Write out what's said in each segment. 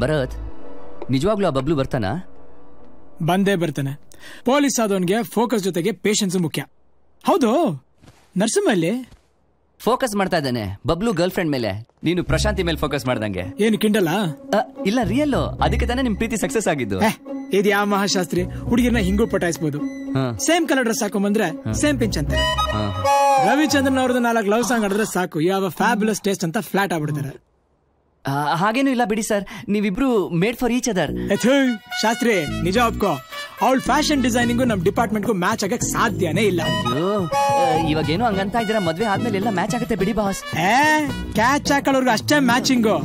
ಭರತ್, ನಿಜವಾಗ್ಲೂ ಆ ಬಬ್ಲು ಬರ್ತಾನಾ? ಬಂದೇ ಬರ್ತಾನೆ. ಪೊಲೀಸ್ ಆದವನ್ಗೆ ಫೋಕಸ್ ಜೊತೆಗೆ ಪೇಷನ್ಸ್ ಮುಖ್ಯ. ಹೌದು, ನರಸಿಂಹಲ್ಲಿ ಫೋಕಸ್ ಮಾಡ್ತಾ ಇದ್ದಾನೆ ಬಬ್ಲು ಗರ್ಲ್ ಫ್ರೆಂಡ್ ಮೇಲೆ. ನೀನು ಪ್ರಶಾಂತಿ ಮೇಲೆ ಫೋಕಸ್ ಮಾಡ್ದಂಗೆ. ಏನು ಕಿಂಡಲ್ಲ? ಇಲ್ಲ, ರಿಯಲ್. ಅದಕ್ಕೆ ತಾನೇ ನಿಮ್ ಪ್ರೀತಿ ಸಕ್ಸಸ್ ಆಗಿದ್ದು. ಇದು ಯಾವ ಮಹಾಶಾಸ್ತ್ರಿ? ಹುಡುಗಿರ್ನ ಹಿಂಗೂ ಪಟಾಯಿಸಬಹುದು. ಸೇಮ್ ಕಲರ್ ಡ್ರೆಸ್ ಹಾಕೊಂಡ್ಬಂದ್ರೆ ಸೇಮ್ ಪಿಂಚ್ ಅಂತ. ರವಿಚಂದ್ರನ್ ಅವ್ರದ್ದು 4 ಲವ್ ಸಾಂಗ್ ಆಡಿದ್ರೆ ಸಾಕು, ಯಾವ ಫ್ಯಾಬ್ಯುಲಸ್ ಟೇಸ್ಟ್ ಅಂತ ಫ್ಲಾಟ್ ಆಗ್ಬಿಡ್ತಾರೆ. ಹಾಗೇನು ಇಲ್ಲ ಬಿಡಿ ಸರ್, ನೀವಿಬ್ರು made for each other. Shastri, ನಿಜ ಒಪ್ಕೋ, ಅವಳ ಫ್ಯಾಷನ್ ಡಿಸೈನಿಂಗು ನಮ್ ಡಿಪಾರ್ಟ್ಮೆಂಟ್ಗೂ ಮ್ಯಾಚ್ ಆಗಕ್ ಸಾಧ್ಯನೇ ಇಲ್ಲ. ಇವಾಗ ಏನೋ ಹಂಗಂತ ಇದ್ದೀರಾ, ಮದ್ವೆ ಆದ್ಮೇಲೆ ಎಲ್ಲ ಮ್ಯಾಚ್ ಆಗುತ್ತೆ ಬಿಡಿ ಬಾಸ್. ಕ್ಯಾಚ್ ಹಾಕೊಳ್ಳೋರ್ಗು ಅಷ್ಟೇ ಮ್ಯಾಚಿಂಗು.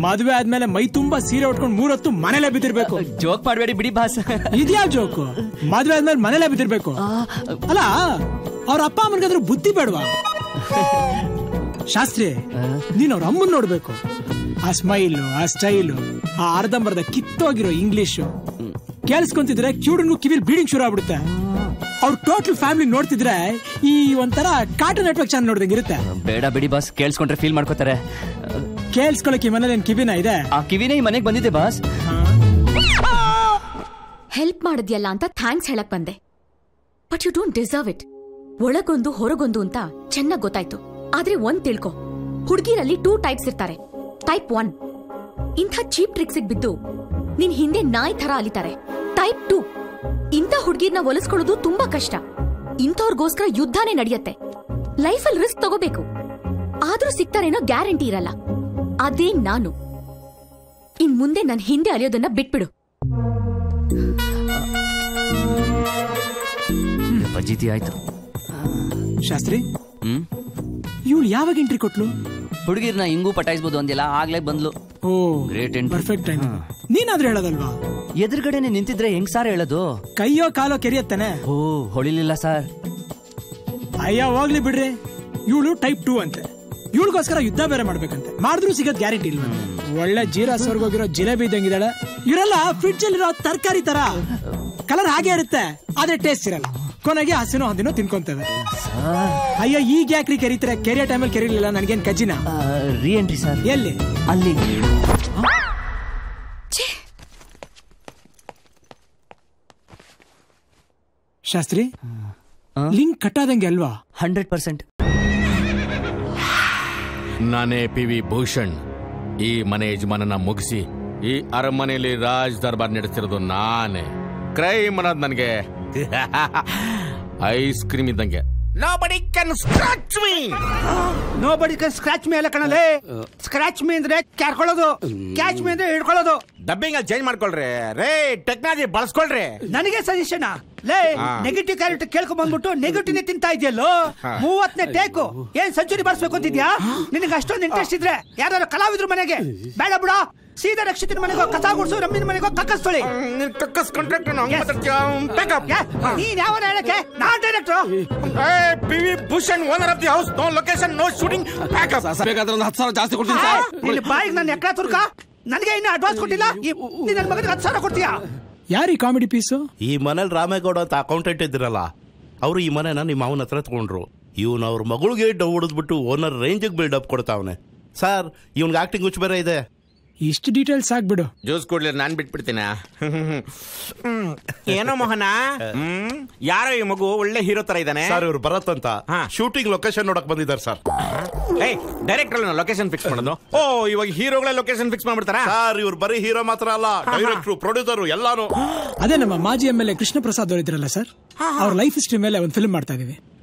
ಮದ್ವೆ ಆದ್ಮೇಲೆ ಮೈ ತುಂಬಾ ಸೀರೆ ಉಟ್ಕೊಂಡು 3 ಹೊತ್ತು ಮನೇಲೆ ಬಿದ್ದಿರ್ಬೇಕು. ಜೋಕ್ ಮಾಡಬೇಡಿ ಬಿಡಿ ಬಾಸ್. ಇದ್ಯಾವ ಜೋಕು? ಮದ್ವೆ ಆದ್ಮೇಲೆ ಮನೇಲೆ ಬಿದ್ದಿರ್ಬೇಕು. ಅಲ್ಲ, ಅವ್ರ ಅಪ್ಪ ಅಮ್ಮನ್ಗಾದ್ರೂ ಬುದ್ಧಿ ಬೇಡವಾ? ಶಾಸ್ತ್ರಿ, ನೀನ್ ಅವ್ರ ಅಮ್ಮನ್ ನೋಡ್ಬೇಕು. ಆ ಸ್ಮೈಲು, ಆ ಸ್ಟೈಲು, ಆ ಅರ್ಧಂಬರ್ಧ ಕಿತ್ತೋಗಿರೋ ಇಂಗ್ಲಿಷು ಕೇಳಿಸ್ಕೊಂತಿದ್ರೆ ಕ್ಯೂಡನ್ಗೂ ಕಿವಿಲ್ ಬೀಡಿಂಗ್ ಶುರು ಆಗ್ಬಿಡುತ್ತೆ. ಅವ್ರ ಟೋಟಲ್ ಫ್ಯಾಮಿಲಿ ನೋಡ್ತಿದ್ರೆ ಈ ಒಂಥರ ಕಾರ್ಟೂನ್ ನೆಟ್ವರ್ಕ್ ಚಾನಲ್ ನೋಡ್ದಂಗೆ ಇರುತ್ತೆ. ಬೇಡ ಬಿಡಿ ಬಾಸ್, ಕೇಳಿಸ್ಕೊಂಡ್ರೆ ಫೀಲ್ ಮಾಡ್ಕೋತಾರೆ. ಕೇಳಿಸ್ಕೊಳಕ್ಕೆ ಮನೇಲಿ ಏನ್ ಕಿವಿನ ಇದೆ? ಆ ಕಿವಿನೇ ಈ ಮನೆಗೆ ಬಂದಿದೆ ಬಾಸ್. ಹೆಲ್ಪ್ ಮಾಡಿದ್ಯಲ್ಲ ಅಂತ ಥ್ಯಾಂಕ್ಸ್ ಹೇಳಕ್ ಬಂದೆ, but you don't deserve it. ಒಳಗೊಂದು ಹೊರಗೊಂದು ಅಂತ ಚೆನ್ನಾಗ್ ಗೊತ್ತಾಯ್ತು. ಆದ್ರೆ ಒಂದ್ ತಿಳ್ಕೊ, ಹುಡುಗಿರಲ್ಲಿ 2 ಟೈಪ್ಸ್ ಇರ್ತಾರೆ. ಟೈಪ್ 1 ಇಂಥ ಚೀಪ್ ಟ್ರಿಕ್ಸ್ ಬಿದ್ದು ನಿನ್ ಹಿಂದೆ ನಾಯಿ ತರ ಅಲಿತಾರೆ. ಟೈಪ್ 2 ಇಂಥ ಹುಡುಗಿರ್ನ ಒಲಿಸ್ಕೊಳ್ಳೋದು ತುಂಬಾ ಕಷ್ಟ. ಇಂಥವ್ರಿಗೋಸ್ಕರ ಯುದ್ಧನೇ ನಡೆಯುತ್ತೆ. ಲೈಫಲ್ಲಿ ರಿಸ್ಕ್ ತಗೋಬೇಕು, ಆದ್ರೂ ಸಿಗ್ತಾರೇನೋ ಗ್ಯಾರಂಟಿ ಇರಲ್ಲ. ಅದೇ ನಾನು. ಇನ್ ಮುಂದೆ ನನ್ ಹಿಂದೆ ಅಲಿಯೋದನ್ನ ಬಿಟ್ಬಿಡು. ಪಜಿತಿ ಆಯ್ತು. ಶಾಸ್ತ್ರಿ, ಇವಳು ಯಾವಾಗ ಎಂಟ್ರಿ ಕೊಟ್ಲು? ಹುಡುಗಿರ್ನ ಹಿಂಗೂ ಪಟಾಯಿಸಬಹುದು ಅಂದಿಲ್ಲ, ಆಗ್ಲೇ ಬಂದ್ಲು. Oh, great entry. Perfect time. ನೀನಾದ್ರೂ ಹೇಳೋದಲ್ವಾ? ಎದುರುಗಡೆನೆ ನಿಂತಿದ್ರೆ ಹೆಂಗ್ ಸಾರ್ ಹೇಳೋದು? ಕೈಯೋ ಕಾಲೋ ಕೆರಿಯತ್ತಾನೆ. ಓ, ಹೊಳಿಲಿಲ್ಲ ಸರ್. ಅಯ್ಯ ಹೋಗ್ಲಿ ಬಿಡ್ರಿ. ಇವಳು ಟೈಪ್ 2 ಅಂತೆ. ಇವಳಿಗೋಸ್ಕರ ಯುದ್ಧ ಬೇರೆ ಮಾಡ್ಬೇಕಂತೆ. ಮಾಡಿದ್ರು ಸಿಗೋದ್ ಗ್ಯಾರಂಟಿ ಇಲ್ಲ. ಒಳ್ಳೆ ಜೀರಾ ಸ್ವರ್ಗೋಗಿರೋ ಜಿಲೇಬಿ ಇದ್ದಂಗಿದ್ದಾಳೆ. ಇವರೆಲ್ಲ ಫ್ರಿಡ್ಜ್ ಅಲ್ಲಿರೋ ತರಕಾರಿ ತರ. ಕಲರ್ ಹಾಗೆ ಇರುತ್ತೆ, ಆದ್ರೆ ಟೇಸ್ಟ್ ಇರಲ್ಲ. ಕೊನೆಗೆ ಹಸಿನೋ ಹಂದಿನೋ ತಿನ್ಕೊಂತವೆ. ಅಯ್ಯೋ, ಈಗ ಯಾಕ್ರಿ ಕೆರಿತಾರೆ? ಕೆರಿಯೋ ಟೈಮಲ್ಲಿ ಕೆರಿಲಿಲ್ಲ. ನನಗೇನ್ ಕಜ್ಜಿನ? ರೀ ಎಂಟ್ರಿ ಸರ್. ಎಲ್ಲಿ? ಅಲ್ಲಿ. ಶಾಸ್ತ್ರಿ, ಲಿಂಕ್ ಕಟ್ಟಾದಂಗೆ ಅಲ್ವಾ? 100%. ನಾನೇ PV ಭೂಷಣ್. ಈ ಮನೆ ಯಜಮಾನನ ಮುಗಿಸಿ ಈ ಅರಮನೆಯಲ್ಲಿ ರಾಜ್ ದರ್ಬಾರ್ ನಡೆಸ್ತಿರೋದು ನಾನೇ. ಕ್ರೈಮ್ ಅನ್ನೋದು ನನಗೆ ಐಸ್ ಕ್ರೀಮ್ ಇದ್ದಂಗೆ. Nobody can scratch me. Nobody can scratch me ಅಲ್ಲ ಕಣಲೆ. ಸ್ಕ್ರಾಚ್ ಮೀ ಅಂದ್ರೆ ಕ್ಯಾರ್ಕೊಳ್ಳೋದು, ಕ್ಯಾಚ್ ಮೀ ಅಂದ್ರೆ ಹಿಡ್ಕೊಳ್ಳೋದು. ಡಬ್ಬಿಂಗ್ ಅಲ್ಲಿ ಚೇಂಜ್ ಮಾಡ್ಕೊಳ್ರಿ ರೇ, ಟೆಕ್ನಾಲಜಿ ಬಳಸ್ಕೊಳ್ರಿ. ನನಗೆ ಸಜೆಷನ್ ಲೇ, ನೆಗೆಟಿವ್ ಕ್ಯಾರೆಕ್ಟರ್ ಕೇಳ್ಕೊಂಡ್ ಬಂದ್ಬಿಟ್ಟು ನೆಗೆಟಿವ್ ತಿಂತಾ ಇದೆಯಲ್ಲೋ. 30ನೇ ಟೇಕು ಏನ್ ಸೆಂಚುರಿ ಬರ್ಸ್ಬೇಕು ಅಂತಿದ್ಯಾ? ನಿನಗೆ ಅಷ್ಟೊಂದು ಇಂಟ್ರೆಸ್ಟ್ ಇದ್ರೆ ಯಾರು ಕಲಾವಿದ್ರು ಮನೆಗೆ ಬೇಡ ಬಿಡ. ಸೀದಾ ರಕ್ಷಿತನ ಮನೆಗೋ ಕಸ ಗುಡ್ಸು, ರಮ್ಮಿನ ಮನೆಗೋ ಕಕ್ಕಸ್ತೊಳಿ. ನೀನ್ ಯಾವ ಹೇಳಕ್ಕೆ? ನಾನ್ director. PV Bhushan, owner of the house. No location, no shooting. ಬೇಕಾದ್ರೆ ಒಂದು 10,000 ಜಾಸ್ತಿ ಕೊಡ್ತೀನಿ ಸರ್. ನಿನ್ನ ಬಾಯಿಗೆ ನಾನು ಎಕ್ರಾ ತುರ್ಕ. ನನಗೆ ಇನ್ನು ಅಡ್ವಾನ್ಸ್ ಕೊಟ್ಟಿಲ್ಲ. ನನ್ನ ಮಗನಿಗೆ 10,000 ಕೊಡ್ತೀಯಾ? ಯಾರೀ ಕಾಮಿಡಿ ಪೀಸು? ಈ ಮನೇಲಿ ರಾಮೇಗೌಡ ಅಂತ ಅಕೌಂಟೆಂಟ್ ಇದ್ದಿರಲ್ಲ, ಅವರು ಈ ಮನೆನ ನಿಮ್ಮ ಮಾವನ ಹತ್ರ ತಗೊಂಡ್ರು. ಇವನು ಅವ್ರ ಮಗಳಿಗೆ ಡವ್ ಹೊಡೆದ್ಬಿಟ್ಟು ಓನರ್ ರೇಂಜಿಗೆ ಬಿಲ್ಡಪ್ ಕೊಡ್ತಾವನೆ ಸರ್. ಇವನ್ಗೆ ಆಕ್ಟಿಂಗ್ ಹುಚ್ಚು ಬೇರೆ ಇದೆ. ಇಷ್ಟು ಡೀಟೇಲ್ಸ್ ಆಗ್ಬಿಡು. ಜ್ಯೂಸ್ ಕೊಡ್ಲಿ, ನಾನ್ ಬಿಟ್ಬಿಡ್ತೀನಿ. ಏನೋ ಮೋಹನ, ಯಾರೋ ಈ ಮಗು ಒಳ್ಳೆ ಹೀರೋ ತರ ಇದ್ದಾನೆ ಸರ್. ಇವ್ರು ಭರತ್ ಅಂತ ಶೂಟಿಂಗ್ ಲೊಕೇಶನ್ ನೋಡಕ್ ಬಂದಿದ್ದಾರೆ ಸರ್. ಡೈರೆಕ್ಟರ್ ಲೊಕೇಶನ್ ಫಿಕ್ಸ್ ಮಾಡೋದು. ಓ, ಇವಾಗ ಹೀರೋಗಳ ಲೊಕೇಶನ್ ಫಿಕ್ಸ್ ಮಾಡ್ಬಿಡ್ತಾರ ಸರ್? ಇವ್ರು ಬರೀ ಹೀರೋ ಮಾತ್ರ ಅಲ್ಲ, ಡೈರೆಕ್ಟರ್, ಪ್ರೊಡ್ಯೂಸರ್ ಎಲ್ಲಾನು. ಅದೇ ನಮ್ಮ ಮಾಜಿ MLA ಕೃಷ್ಣ ಪ್ರಸಾದ್ ಅವರು ಇದ್ರಲ್ಲ ಸರ್, ಅವ್ರ ಲೈಫ್ ಹಿಸ್ಟ್ರಿ ಮೇಲೆ ಒಂದು ಫಿಲ್ಮ್ ಮಾಡ್ತಾ ಇದೀವಿ.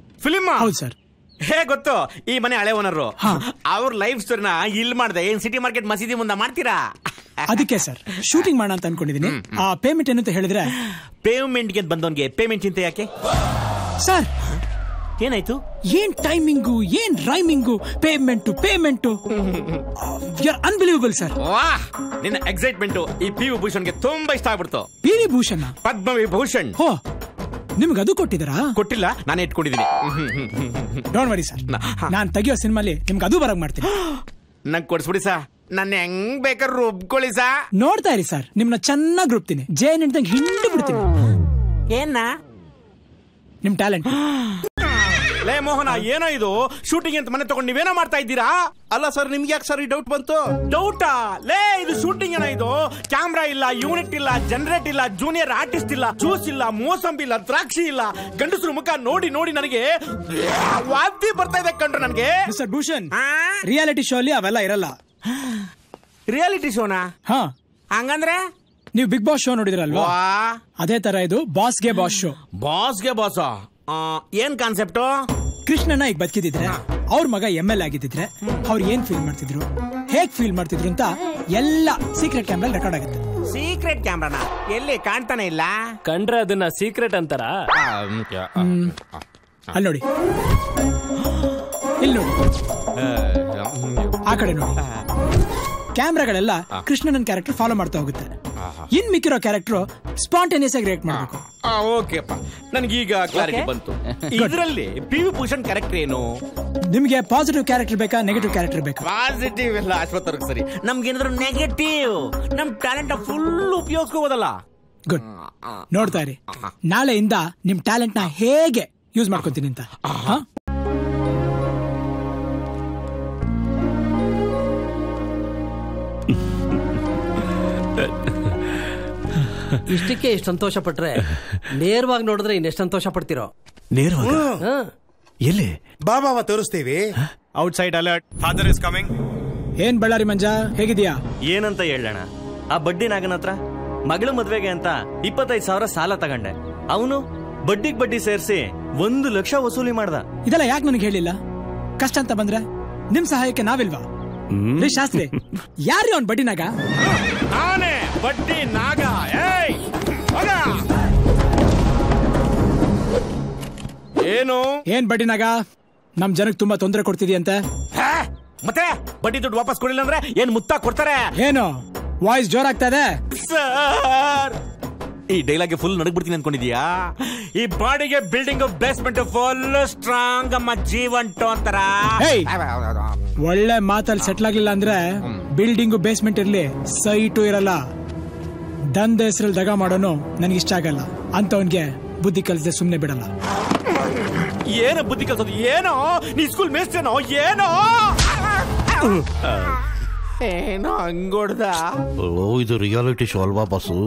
ಫಿಲ್ಮ್? ಹೌದು ಸರ್. ಹೇ ಗೊತ್ತು, ಈ ಮನೆ ಹಳೆ ಓನರು. ಅವ್ರ ಲೈಫ್ ಸ್ಟೋರಿನ ಇಲ್ಲಿ ಮಾಡ್ದೆ. ಏನ್ ಸಿಟಿ ಮಾರ್ಕೆಟ್ ಮಸೀದಿ ಮುಂದೆ ಮಾಡ್ತೀರಾ? ಅದಕ್ಕೆ ಸರ್ ಶೂಟಿಂಗ್ ಮಾಡೋಣ ಅಂತ ಅನ್ಕೊಂಡಿದೀನಿ. ಆ ಪೇಮೆಂಟ್ ಏನಂತ ಹೇಳಿದ್ರೆ? ಪೇಮೆಂಟ್ಗೆ ಬಂದವನ್ಗೆ ಪೇಮೆಂಟ್ ಚಿಂತೆ ಯಾಕೆ ಸರ್? ಏನಾಯ್ತು? ಏನ್ ಟೈಮಿಂಗು, ಏನ್ rhyming, payment you are unbelievable sir. ವಾಹ್, ನಿನ್ನ ಎಕ್ಸೈಟ್ಮೆಂಟ್ ಈ PV ಭೂಷಣ್ಗೆ ತುಂಬಾ ಇಷ್ಟ ಆಗ್ಬಿಡ್ತು. PV ಭೂಷಣ್? ಪದ್ಮವಿಭೂಷಣ್. ಹೋ, ನಿಮ್ಗೆ ಅದು ಕೊಟ್ಟಿದ್ದಾರಾ? ಕೊಟ್ಟಿಲ್ಲ, ನಾನೇ ಇಟ್ಕೊಂಡಿದ್ದೀನಿ. ಡೋಂಟ್ ವರಿ ಸರ್, ನಾನ್ ತೆಗಿಯೋ ಸಿನಿಮಾಲಿ ನಿಮ್ಗೆ ಅದು ಬರಕ್ ಮಾಡ್ತೀನಿ. ನಂಗೆ ಕೊಡ್ಸ್ಬಿಡಿ ಸರ್, ನನ್ನ ಹೆಂಗ್ ಬೇಕಾದ್ರೂ ರುಬ್ಕೊಳ್ಳಿ ಸಾ. ನೋಡ್ತಾ ಇರಿ ಸರ್, ನಿಮ್ನ ಚೆನ್ನಾಗಿ ರುಬ್ತೀನಿ. ಜೇನ್ ಹಿಡ್ದಂಗೆ ಹಿಂಡು ಬಿಡ್ತೀನಿ. ಏನ ನಿಮ್ ಟ್ಯಾಲೆಂಟ್. ಲೇ ಮೋಹನ, ಏನೋ ಇದು ಶೂಟಿಂಗ್ ಅಂತ ಮನೆ ತಗೊಂಡು ನೀವೇನೋ ಮಾಡ್ತಾ ಇದ್ದೀರಾ? ಅಲ್ಲ ಸರ್, ನಿಮ್ಗೆ ಯಾಕೆ ಸರ್ ಈ ಡೌಟ್ ಬಂತು? ಡೌಟಾ? ಲೇ ಇದು ಶೂಟಿಂಗ್ ಏನೋ ಇದು? ಕ್ಯಾಮ್ರಾ ಇಲ್ಲ, ಯೂನಿಟ್ ಇಲ್ಲ, ಜನರೇಟ್ ಇಲ್ಲ, ಜೂನಿಯರ್ ಆರ್ಟಿಸ್ಟ್ ಇಲ್ಲ, ಜ್ಯೂಸ್ ಇಲ್ಲ, ಮೋಸಂಬಿ ಇಲ್ಲ, ದ್ರಾಕ್ಷಿ ಇಲ್ಲ. ಗಂಡಸರು ಮುಖ ನೋಡಿ ನೋಡಿ ನನಗೆ ವಾಂತಿ ಬರ್ತಾ ಇದೆ ಕಂಡ್ರೆ ನನಗೆ. ಮಿಸ್ಟರ್ ಭೂಷಣ್, ರಿಯಾಲಿಟಿ ಶೋ ಅಲ್ಲಿ ಅವೆಲ್ಲ ಇರಲ್ಲ. ರಿಯಾಲಿಟಿ ಶೋನಾ? ಹಾ, ಹಂಗಂದ್ರೆ ನೀವು ಬಿಗ್ ಬಾಸ್ ಶೋ ನೋಡಿದ್ರಲ್ವಾ? ಅದೇ ತರ ಇದು ಬಾಸ್ಗೆ ಬಾಸ್ ಶೋ. ಬಾಸ್ಗೆ ಬಾಸ? ಏನ್ ಕಾನ್ಸೆಪ್ಟ್? ಕೃಷ್ಣನ ಈಗ ಬದುಕಿದ್ರೆ, ಅವ್ರ ಮಗ ML ಆಗಿದ್ರೆ ಅವ್ರು ಏನ್ ಫೀಲ್ ಮಾಡ್ತಿದ್ರು, ಹೇಗ್ ಫೀಲ್ ಮಾಡ್ತಿದ್ರು ಅಂತ ಎಲ್ಲ ಸೀಕ್ರೆಟ್ ಕ್ಯಾಮ್ರಾ ರೆಕಾರ್ಡ್ ಆಗುತ್ತೆ. ಸೀಕ್ರೆಟ್ ಕ್ಯಾಮ್ರಾನ? ಎಲ್ಲಿ ಕಾಣ್ತಾನೆ ಇಲ್ಲ. ಕಂಡ್ರೆ ಅದನ್ನ ಸೀಕ್ರೆಟ್ ಅಂತಾರ? ಅಲ್ಲಿ ನೋಡಿ, ಇಲ್ಲಿ ನೋಡಿ, ಆ ಕಡೆ ನೋಡಿ. ಕ್ಯಾಮ್ರಾಗಳೆಲ್ಲ ಕೃಷ್ಣನ ಕ್ಯಾರೆಕ್ಟರ್ ಫಾಲೋ ಮಾಡ್ತಾ ಹೋಗುತ್ತೆ. ಇನ್ ಮಿಕ್ಕಿರೋ ಕ್ಯಾರೆಕ್ಟರ್ ಸ್ಪಾಂಟೇನಿಯಸ್ ಆಗಿ ರಿಯಾಕ್ಟ್ ಮಾಡಬೇಕು. ಓಕೆಪ್ಪ, ನನಗೀಗ ಕ್ಲಾರಿಟಿ ಬಂತು. ಇದರಲ್ಲಿ PV ಭೂಷಣ್ ಕ್ಯಾರೆಕ್ಟರ್ ಏನು? ನಿಮ್ಗೆ ಪಾಸಿಟಿವ್ ಕ್ಯಾರೆಕ್ಟರ್ ಬೇಕಾ, ನೆಗೆಟಿವ್ ಕ್ಯಾರೆಕ್ಟರ್ ಬೇಕಾ? ಪಾಸಿಟಿವ್ ಎಲ್ಲ ಆಸ್ಪತ್ರೆಗೆ ಸರಿ, ನಮ್ಗೇನಾದ್ರು ನೆಗೆಟಿವ್ ನಮ್ ಟ್ಯಾಲೆಂಟ್ ಫುಲ್ ಉಪಯೋಗಿಸ್ಕೋಬೋದಲ್ಲ. ಗುಡ್, ನೋಡ್ತಾ ಇರಿ, ನಾಳೆಯಿಂದ ನಿಮ್ ಟ್ಯಾಲೆಂಟ್ ನ ಹೇಗೆ ಯೂಸ್ ಮಾಡ್ಕೊತೀನಿ ಅಂತ. ಇಷ್ಟಕ್ಕೆ ಎಷ್ಟು ಸಂತೋಷ ಪಟ್ರೆ ನೇರವಾಗಿ ನೋಡಿದ್ರೆ ಇನ್ನೆಷ್ಟು ಸಂತೋಷ ಪಡ್ತಿರೋ. ನೇರವಾಗಿ ಎಲ್ಲಿ? ಬಾಬಾ ತೋರಿಸ್ತೀವಿ. Outside alert, father is coming. ಏನ್ ಬಳ್ಳಾರಿ ಮಂಜ, ಹೇಗಿದ್ಯಾ? ಏನಂತ ಹೇಳೋಣ, ಆ ಬಡ್ಡಿ ನಾಗನ ಹತ್ರ ಮಗಳ ಮದ್ವೆಗೆ ಅಂತ 25,000 ಸಾಲ ತಗೊಂಡೆ. ಅವನು ಬಡ್ಡಿಗೆ ಬಡ್ಡಿ ಸೇರಿಸಿ 1 ಲಕ್ಷ ವಸೂಲಿ ಮಾಡ್ದ. ಇದೆಲ್ಲ ಯಾಕೆ ನನಗೆ ಹೇಳಿಲ್ಲ? ಕಷ್ಟ ಅಂತ ಬಂದ್ರೆ ನಿಮ್ ಸಹಾಯಕ್ಕೆ ನಾವಿಲ್ವಾ? ಶಾಸ್ತ್ರಿ, ಯಾರ್ರಿ ಅವ್ನ್ ಬಡ್ಡಿ ನಾಗ? ನಾನೇ ಬಡ್ಡಿ ನಾಗ. ಏನು ಏನ್ ಬಡ್ಡಿ ನಾಗ? ನಮ್ ಜನಕ್ಕೆ ತುಂಬಾ ತೊಂದರೆ ಕೊಡ್ತಿದ್ಯಂತೆ. ಮತ್ತೆ ಬಡ್ಡಿ ದುಡ್ಡು ವಾಪಸ್ ಕೊಡಿಲ್ಲ ಅಂದ್ರೆ ಏನ್ ಮುತ್ತ ಕೊಡ್ತಾರೆ? ಏನು ವಾಯ್ಸ್ ಜೋರಾಗ್ತಾ ಇದೆ ಸರ್? ಈ ಡೈಲಾಗ್ ಫುಲ್ ನಡಗ್ಬಿಡ್ತೀನಿ ಅನ್ಕೊಂಡಿದ್ಯಾ? ಈ ಬಾಡಿಗೆ ಬಿಲ್ಡಿಂಗ್ ಬೇಸ್ಮೆಂಟ್ ಫುಲ್ ಸ್ಟ್ರಾಂಗ್ ಅಮ್ಮ, ಜೀವಂಟು ಅಂತಾರ. ಒಳ್ಳೆ ಮಾತಲ್ಲಿ ಸೆಟ್ಲ್ ಆಗ್ಲಿಲ್ಲ ಅಂದ್ರೆ ಬಿಲ್ಡಿಂಗು ಬೇಸ್ಮೆಂಟ್ ಇರ್ಲಿ, ಸೈಟು ಇರಲ್ಲ. ದಂಧ ಹೆಸರಲ್ಲಿ ದಗ ಮಾಡೋನು ನನಗೆ ಇಷ್ಟ ಆಗಲ್ಲ. ಅಂತವನ್ಗೆ ಬುದ್ಧಿ ಕಲಿಸದೆ ಸುಮ್ನೆ ಬಿಡಲ್ಲ. ಏನೋ ಬುದ್ಧಿ ಕಲ್ಸೋದು? ಏನೋ ನೀ ಸ್ಕೂಲ್ ಮೇಸ್ಟೇನೋ? ಏನೋ ಏನೋ ಹಂಗೊಡ್ದ? ಇದು ರಿಯಾಲಿಟಿ ಶೋ ಅಲ್ವಾ ಬಾಸು?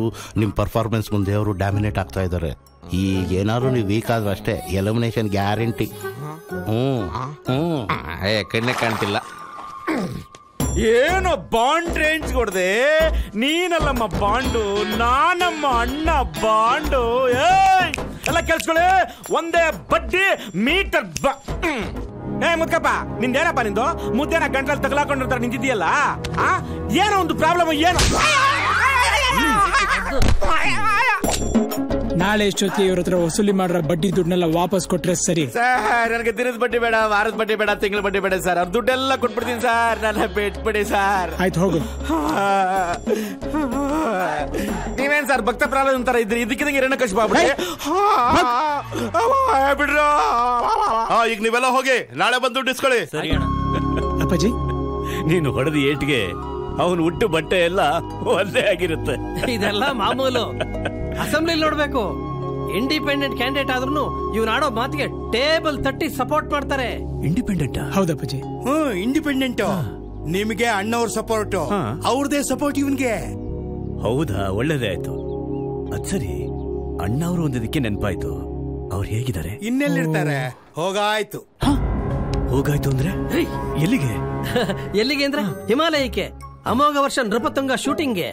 ನಿಮ್ ಪರ್ಫಾರ್ಮೆನ್ಸ್ ಮುಂದೆ ಅವರು ಡಾಮಿನೇಟ್ ಆಗ್ತಾ ಇದಾರೆ. ಈಗ ಏನಾದ್ರು ನೀವು ವೀಕ್ ಆದ್ರೆ ಅಷ್ಟೇ, ಎಲಿಮಿನೇಷನ್ ಗ್ಯಾರಂಟಿ. ಕಣ್ಣೆ ಕಾಣ್ತಿಲ್ಲ. ಏನೋ ಬಾಂಡ್ ರೇಂಜ್ ಕೊಡದೆ? ನೀನಲ್ಲಮ್ಮ ಬಾಂಡು, ನಾನಮ್ಮ ಅಣ್ಣ ಬಾಂಡು. ಎಲ್ಲ ಕೆಲ್ಸಗಳು ಒಂದೇ ಬಡ್ಡಿ ಮೀಟರ್. ಮುದ್ಕಪ್ಪ, ನಿಂದೇನಪ್ಪ ನಿಂದು? ಮುದ್ದೇನ ಗಂಟಲ್ಲಿ ತಗಲಾಕೊಂಡಿರ್ತಾರೆ ನಿಂತಿದ್ಯಲ್ಲ? ಏನೋ ಒಂದು ಪ್ರಾಬ್ಲಮ್. ಏನು ನಾಳೆ ಇಷ್ಟೊತ್ತಿಗೆ ಇವ್ರ ಹತ್ರ ವಸೂಲಿ ಮಾಡ್ರ ಬಡ್ಡಿ ದುಡ್ಡನ್ನೆಲ್ಲ ವಾಪಸ್ ಕೊಟ್ರೆ ಸರಿ. ಸರ್, ನನಗೆ ದಿನದ ಬಡ್ಡಿ ಬೇಡ, ವಾರದ ಬಡ್ಡಿ ಬೇಡ, ತಿಂಗಳ ಬಡ್ಡಿ ಬೇಡ ಸರ್. ಅವ್ರ ದುಡ್ಡೆಲ್ಲ ಕೊಟ್ಬಿಡ್ತೀನಿ ಸರ್. ನನ್ನ ಬಿಟ್ಬಿಡಿ ಸರ್. ಆಯ್ತು, ಹೋಗು. ನೀವೇನ್ ಸರ್ ಭಕ್ತ ಪ್ರಾಬ್ಲಮ್ ತರ ಇದ್ರಿ? ಇದಕ್ಕಿದಂಗೆ ಎರಡನೇ ಕಷ್ಟ ಬಿಡ್ರಿ. ಬಿಡ್ರ. ಈಗ ನೀವೆಲ್ಲ ಹೋಗಿ ನಾಳೆ ಬಂದು ದುಡ್ಡು ಇಸ್ಕೊಳ್ಳಿ. ಅಪ್ಪಾಜಿ, ನೀನು ಹೊಡೆದ ಏಟ್ಗೆ ಅವನು ಹುಟ್ಟು ಬಟ್ಟೆ ಎಲ್ಲ ಒಂದೇ ಆಗಿರುತ್ತೆ. ಇದೆಲ್ಲ ಮಾಮೂಲು. ಅಸೆಂಬ್ಲಿ ನೋಡ್ಬೇಕು. ಇಂಡಿಪೆಂಡೆಂಟ್ ಕ್ಯಾಂಡಿಡೇಟ್ ಆದ್ರೂ ಇವ್ನ ಆಡೋ ಮಾತಿಗೆ ಟೇಬಲ್ ತಟ್ಟಿ ಸಪೋರ್ಟ್ ಮಾಡ್ತಾರೆ. ಇಂಡಿಪೆಂಡೆಂಟ್? ಹೌದಪ್ಪಾಜಿ. ಇಂಡಿಪೆಂಡೆಂಟ್. ನಿಮಗೆ ಅಣ್ಣವ್ರ ಸಪೋರ್ಟ್, ಅವ್ರದೇ ಸಪೋರ್ಟ್ ಇವನ್ಗೆ. ಹೌದಾ? ಒಳ್ಳೇದೇ ಆಯ್ತು. ಅದ್ ಸರಿ, ಅಣ್ಣ ಅವರು ಒಂದಿದ್ದಕ್ಕೆ ನೆನಪಾಯ್ತು. ಅವ್ರು ಹೇಗಿದ್ದಾರೆ? ಇನ್ನೆಲ್ಲಿರ್ತಾರೆ? ಹೋಗಾಯ್ತು. ಹೋಗಾಯ್ತು ಅಂದ್ರೆ ಎಲ್ಲಿಗೆ? ಎಲ್ಲಿಗೆ ಅಂದ್ರೆ ಹಿಮಾಲಯಕ್ಕೆ. ಅಮೋಘ ವರ್ಷ ನೃಪತುಂಗ ಶೂಟಿಂಗ್ಗೆ.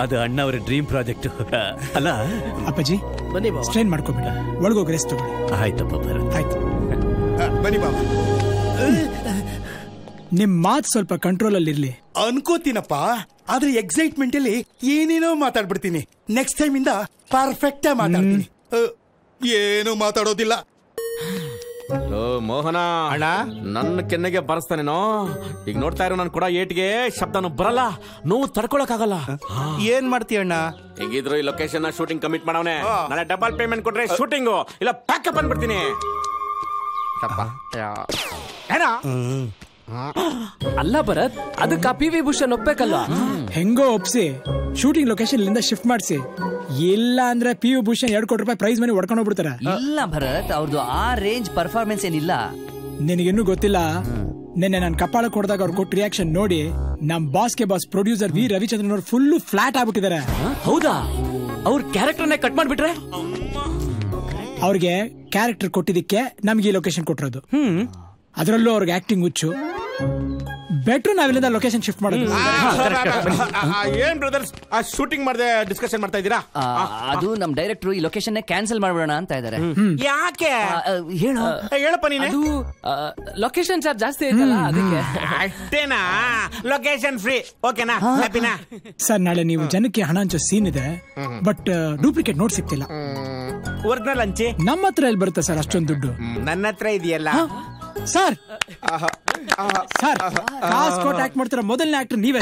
ಅದು ಅಣ್ಣ ಅವರ ಡ್ರೀಮ್ ಪ್ರಾಜೆಕ್ಟ್ ಅಲ್ಲ? ಅಪ್ಪಾಜಿ, ಬನ್ನಿ ಬಾಬಾ. ಸ್ಟ್ರೈನ್ ಮಾಡ್ಕೊಬೇಡ, ಒಳಗೋಗಿ ರೆಸ್ಟ್ ತಗೊಳ್ಳಿ. ಆಯ್ತಪ್ಪ, ಬರೋದು. ಆಯ್ತು, ಬನ್ನಿ ಬಾಬಾ. ನಿಮ್ ಮಾತು ಸ್ವಲ್ಪ ಕಂಟ್ರೋಲ್ ಅಲ್ಲಿ ಇರ್ಲಿ. ಅನ್ಕೋತೀನಪ್ಪ, ಆದ್ರೆ ಎಕ್ಸೈಟ್ಮೆಂಟ್ ಅಲ್ಲಿ ಏನೇನೋ ಮಾತಾಡ್ಬಿಡ್ತೀನಿ. ನೆಕ್ಸ್ಟ್ ಟೈಮ್ ಇಂದ ಪರ್ಫೆಕ್ಟ್ ಆಗಿ ಮಾತಾಡ್ತೀನಿ. ಏನು ಮಾತಾಡೋದಿಲ್ಲ. ಮೋಹನ ಅಣ್ಣ, ನನ್ನ ಕೆನ್ನೆಗೆ ಬರಸ್ತಾನೇನೋ. ಈಗ ನೋಡ್ತಾ ಇರೋ ನಾನು ಕೂಡ ಏಟ್ಗೆ ಶಬ್ದನು ಬರಲ್ಲ, ನೋವು ತಡ್ಕೊಳಕ್ ಆಗಲ್ಲ. ಏನ್ ಮಾಡ್ತೀಯ ಅಣ್ಣ? ಹೇಗಿದ್ರು ಈ ಲೊಕೇಶನ್ ಶೂಟಿಂಗ್ ಕಮಿಟ್ ಮಾಡವನೆ. ನಾಳೆ ಡಬಲ್ ಪೇಮೆಂಟ್ ಕೊಟ್ರೆ ಶೂಟಿಂಗು, ಇಲ್ಲ ಪ್ಯಾಕಪ್ ಅಂದ್ಬಿಡ್ತೀನಿ. ಅಲ್ಲ ಭರತ್, ಅದಕ್ಕೆ PV ಭೂಷಣ್ ಒಪ್ಬೇಕಲ್ಲ? ಹೆಂಗೋ ಒಪ್ಸಿ ಶೂಟಿಂಗ್ ಲೊಕೇಶನ್ ಇಲ್ಲಿಂದ ಶಿಫ್ಟ್ ಮಾಡಿಸಿ ಇಲ್ಲ ಅಂದ್ರೆ ಪಿ ಯು ಭೂಷಣ್ 2 ಕೋಟಿ ರೂಪಾಯಿ ಪ್ರೈಸ್ ಮನಿ ಹೊಡ್ಕೊಂಡು ಹೋಗ್ಬಿಡ್ತಾರೆ. ಇಲ್ಲ ಭರತ್, ಅವ್ರದ್ದು ಆ ರೇಂಜ್ ಪರ್ಫಾರ್ಮೆನ್ಸ್ ಏನಿಲ್ಲ. ನಿನಗಿನ್ನೂ ಗೊತ್ತಿಲ್ಲ, ನಿನ್ನೆ ನಾನು ಕಪ್ಪಾಳಕ್ಕೆ ಹೊಡೆದಾಗ ಅವ್ರು ಕೊಟ್ಟ ರಿಯಾಕ್ಷನ್ ನೋಡಿ ನಮ್ ಬಾಸ್ಗೆ ಬಾಸ್ ಪ್ರೊಡ್ಯೂಸರ್ ವಿ ರವಿಚಂದ್ರನ್ ಅವ್ರು ಫುಲ್ ಫ್ಲಾಟ್ ಆಗ್ಬಿಟ್ಟಿದ್ದಾರೆ. ಹೌದಾ? ಅವ್ರ ಕ್ಯಾರೆಕ್ಟರ್ನೇ ಕಟ್ ಮಾಡ್ಬಿಟ್ರೆ? ಅವ್ರಿಗೆ ಕ್ಯಾರೆಕ್ಟರ್ ಕೊಟ್ಟಿದ್ದಕ್ಕೆ ನಮ್ಗೆ ಈ ಲೊಕೇಶನ್ ಕೊಟ್ಟಿರೋದು. ಅದರಲ್ಲೂ ಅವ್ರಿಗೆ ಆಕ್ಟಿಂಗ್ ಹುಚ್ಚು. ಬೆಟ್ರು ನಾವಿಲ್ಲಿಂದ ಲೊಕೇಶನ್ ಶಿಫ್ಟ್ ಮಾಡೋದು. ಏನ್ ಬ್ರದರ್ಸ್, ಶೂಟಿಂಗ್ ಮಾಡದೆ ಡಿಸ್ಕಷನ್ ಮಾಡ್ತಾ ಇದ್ದೀರಾ? ಅದು ನಮ್ ಡೈರೆಕ್ಟರ್ ಈ ಲೊಕೇಶನ್ ಕ್ಯಾನ್ಸಲ್ ಮಾಡ್ಬಿಡೋಣ ಅಂತ ಇದಾರೆ. ಯಾಕೆ ಹೇಳಪ್ಪ ನೀನು. ಲೊಕೇಶನ್ ಚಾರ್ಜ್ ಜಾಸ್ತಿ ಐತಲ್ಲ ಅದಕ್ಕೆ. ಅಷ್ಟೇನಾ? ಲೊಕೇಶನ್ ಫ್ರೀ, ಓಕೆನಾ? ಹ್ಯಾಪಿನಾ? ಸರ್, ನಾಳೆ ನೀವು ಜನಕ್ಕೆ ಹಣ ಹಂಚೋ ಸೀನ್ ಇದೆ, ಬಟ್ ಡೂಪ್ಲಿಕೇಟ್ ನೋಟ್ ಸಿಗ್ತಿಲ್ಲ. ಒರಿಜಿನಲ್ ಹಂಚಿ ನಮ್ಮ ಹತ್ರ ಎಲ್ಲಿ ಬರುತ್ತೆ ಸರ್ ಅಷ್ಟೊಂದು ದುಡ್ಡು? ನನ್ನ ಹತ್ರ ಇದೆಯಲ್ಲ ಸರ್. ಸರ್, ಕಾಸ್ ಕೊಟ್ಟು ಆಕ್ಟ್ ಮಾಡ್ತಿರೋ ಮೊದಲನೇ ಆಕ್ಟರ್ ನೀವೇ.